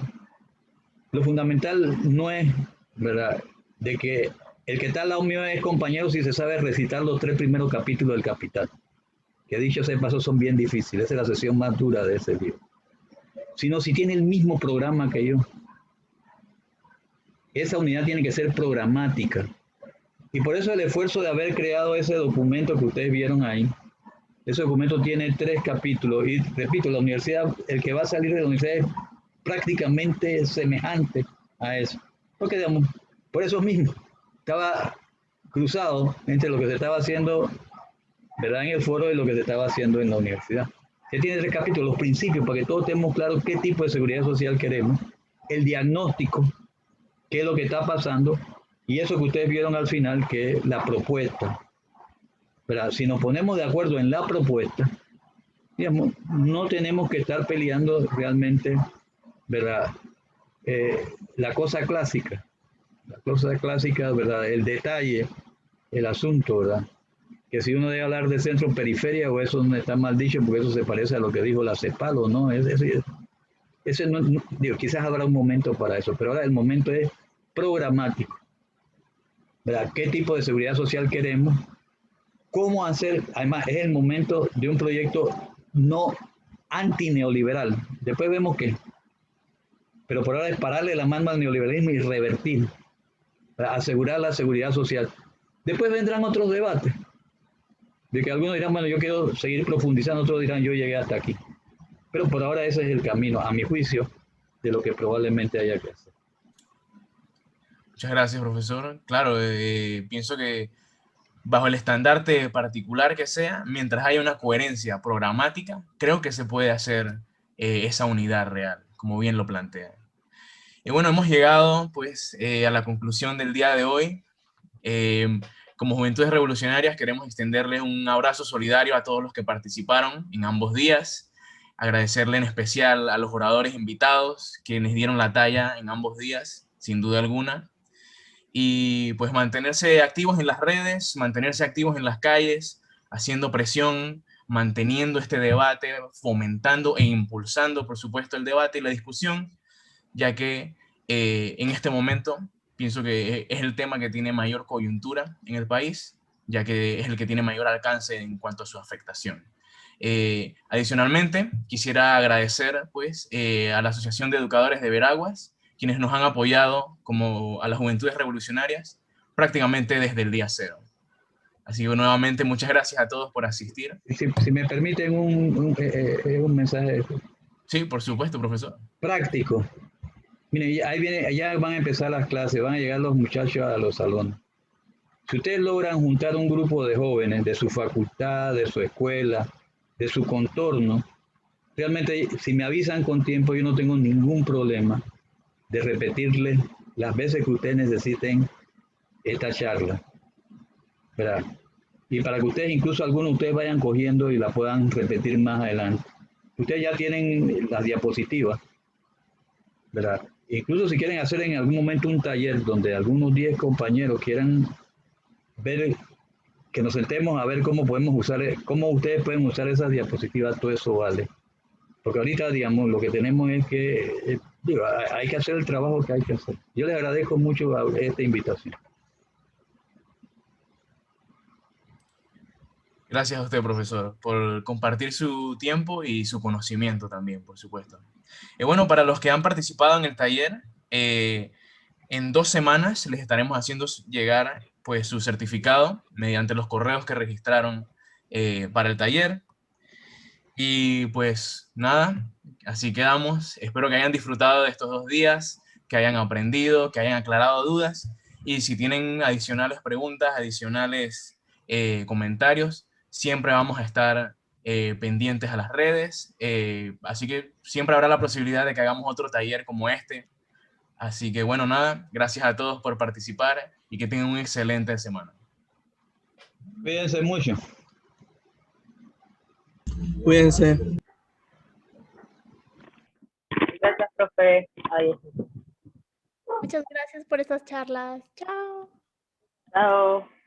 Speaker 2: Lo fundamental no es, ¿verdad?, de que el que está al lado mío es compañero si se sabe recitar los 3 primeros capítulos del Capital, que dicho sea de paso son bien difíciles, esa es la sesión más dura de ese libro. Sino si tiene el mismo programa que yo. Esa unidad tiene que ser programática. Y por eso el esfuerzo de haber creado ese documento que ustedes vieron ahí. Ese documento tiene 3 capítulos. Y repito, la universidad, el que va a salir de la universidad es prácticamente semejante a eso. Porque, digamos, por eso mismo, estaba cruzado entre lo que se estaba haciendo ¿verdad? En el foro de lo que se estaba haciendo en la universidad. Se tiene 3 capítulos, los principios, para que todos tengamos claro qué tipo de seguridad social queremos, el diagnóstico, qué es lo que está pasando, y eso que ustedes vieron al final, que es la propuesta. ¿Verdad? Si nos ponemos de acuerdo en la propuesta, digamos, no tenemos que estar peleando realmente, ¿verdad? Eh, la cosa clásica, ¿verdad? El detalle, el asunto, ¿verdad? Que si uno debe hablar de centro periferia o eso no está mal dicho porque eso se parece a lo que dijo la CEPAL o no, ese digo, quizás habrá un momento para eso, pero ahora el momento es programático, ¿verdad? ¿Qué tipo de seguridad social queremos? ¿Cómo hacer? Además, es el momento de un proyecto no antineoliberal. Después vemos qué, pero por ahora es pararle la mano al neoliberalismo y revertir, ¿verdad? Asegurar la seguridad social. Después vendrán otros debates, de que algunos dirán, bueno, yo quiero seguir profundizando, otros dirán, yo llegué hasta aquí. Pero por ahora ese es el camino, a mi juicio, de lo que probablemente haya que hacer.
Speaker 1: Muchas gracias, profesor. Claro, pienso que bajo el estandarte particular que sea, mientras haya una coherencia programática, creo que se puede hacer esa unidad real, como bien lo plantea. Y bueno, hemos llegado pues a la conclusión del día de hoy. Como Juventudes Revolucionarias queremos extenderles un abrazo solidario a todos los que participaron en ambos días, agradecerle en especial a los oradores invitados, quienes dieron la talla en ambos días, sin duda alguna, y pues mantenerse activos en las redes, mantenerse activos en las calles, haciendo presión, manteniendo este debate, fomentando e impulsando, por supuesto, el debate y la discusión, ya que en este momento pienso que es el tema que tiene mayor coyuntura en el país, ya que es el que tiene mayor alcance en cuanto a su afectación. Adicionalmente, quisiera agradecer pues, a la Asociación de Educadores de Veraguas, quienes nos han apoyado como a las Juventudes Revolucionarias prácticamente desde el día cero. Así que nuevamente muchas gracias a todos por asistir.
Speaker 2: Si me permiten un mensaje
Speaker 1: Sí, por supuesto, profesor.
Speaker 2: práctico. Miren, ahí viene, ya van a empezar las clases, van a llegar los muchachos a los salones. Si ustedes logran juntar un grupo de jóvenes de su facultad, de su escuela, de su contorno, realmente si me avisan con tiempo yo no tengo ningún problema de repetirles las veces que ustedes necesiten esta charla, ¿verdad? Y para que ustedes, incluso algunos de ustedes vayan cogiendo y la puedan repetir más adelante. Ustedes ya tienen las diapositivas, ¿verdad? Incluso si quieren hacer en algún momento un taller donde algunos 10 compañeros quieran ver, que nos sentemos a ver cómo podemos usar, cómo ustedes pueden usar esas diapositivas, todo eso vale. Porque ahorita, digamos, lo que tenemos es que, digo, hay que hacer el trabajo que hay que hacer. Yo les agradezco mucho esta invitación.
Speaker 1: Gracias a usted, profesor, por compartir su tiempo y su conocimiento también, por supuesto. Y bueno, para los que han participado en el taller, en 2 semanas les estaremos haciendo llegar pues, su certificado mediante los correos que registraron para el taller. Y pues nada, así quedamos. Espero que hayan disfrutado de estos 2 días, que hayan aprendido, que hayan aclarado dudas. Y si tienen adicionales preguntas, adicionales comentarios, siempre vamos a estar pendientes a las redes. Así que siempre habrá la posibilidad de que hagamos otro taller como este. Así que bueno, nada, gracias a todos por participar y que tengan una excelente semana.
Speaker 2: Cuídense mucho.
Speaker 1: Cuídense.
Speaker 3: Gracias, profe. Adiós.
Speaker 4: Muchas gracias por estas charlas. Chao.
Speaker 3: Chao.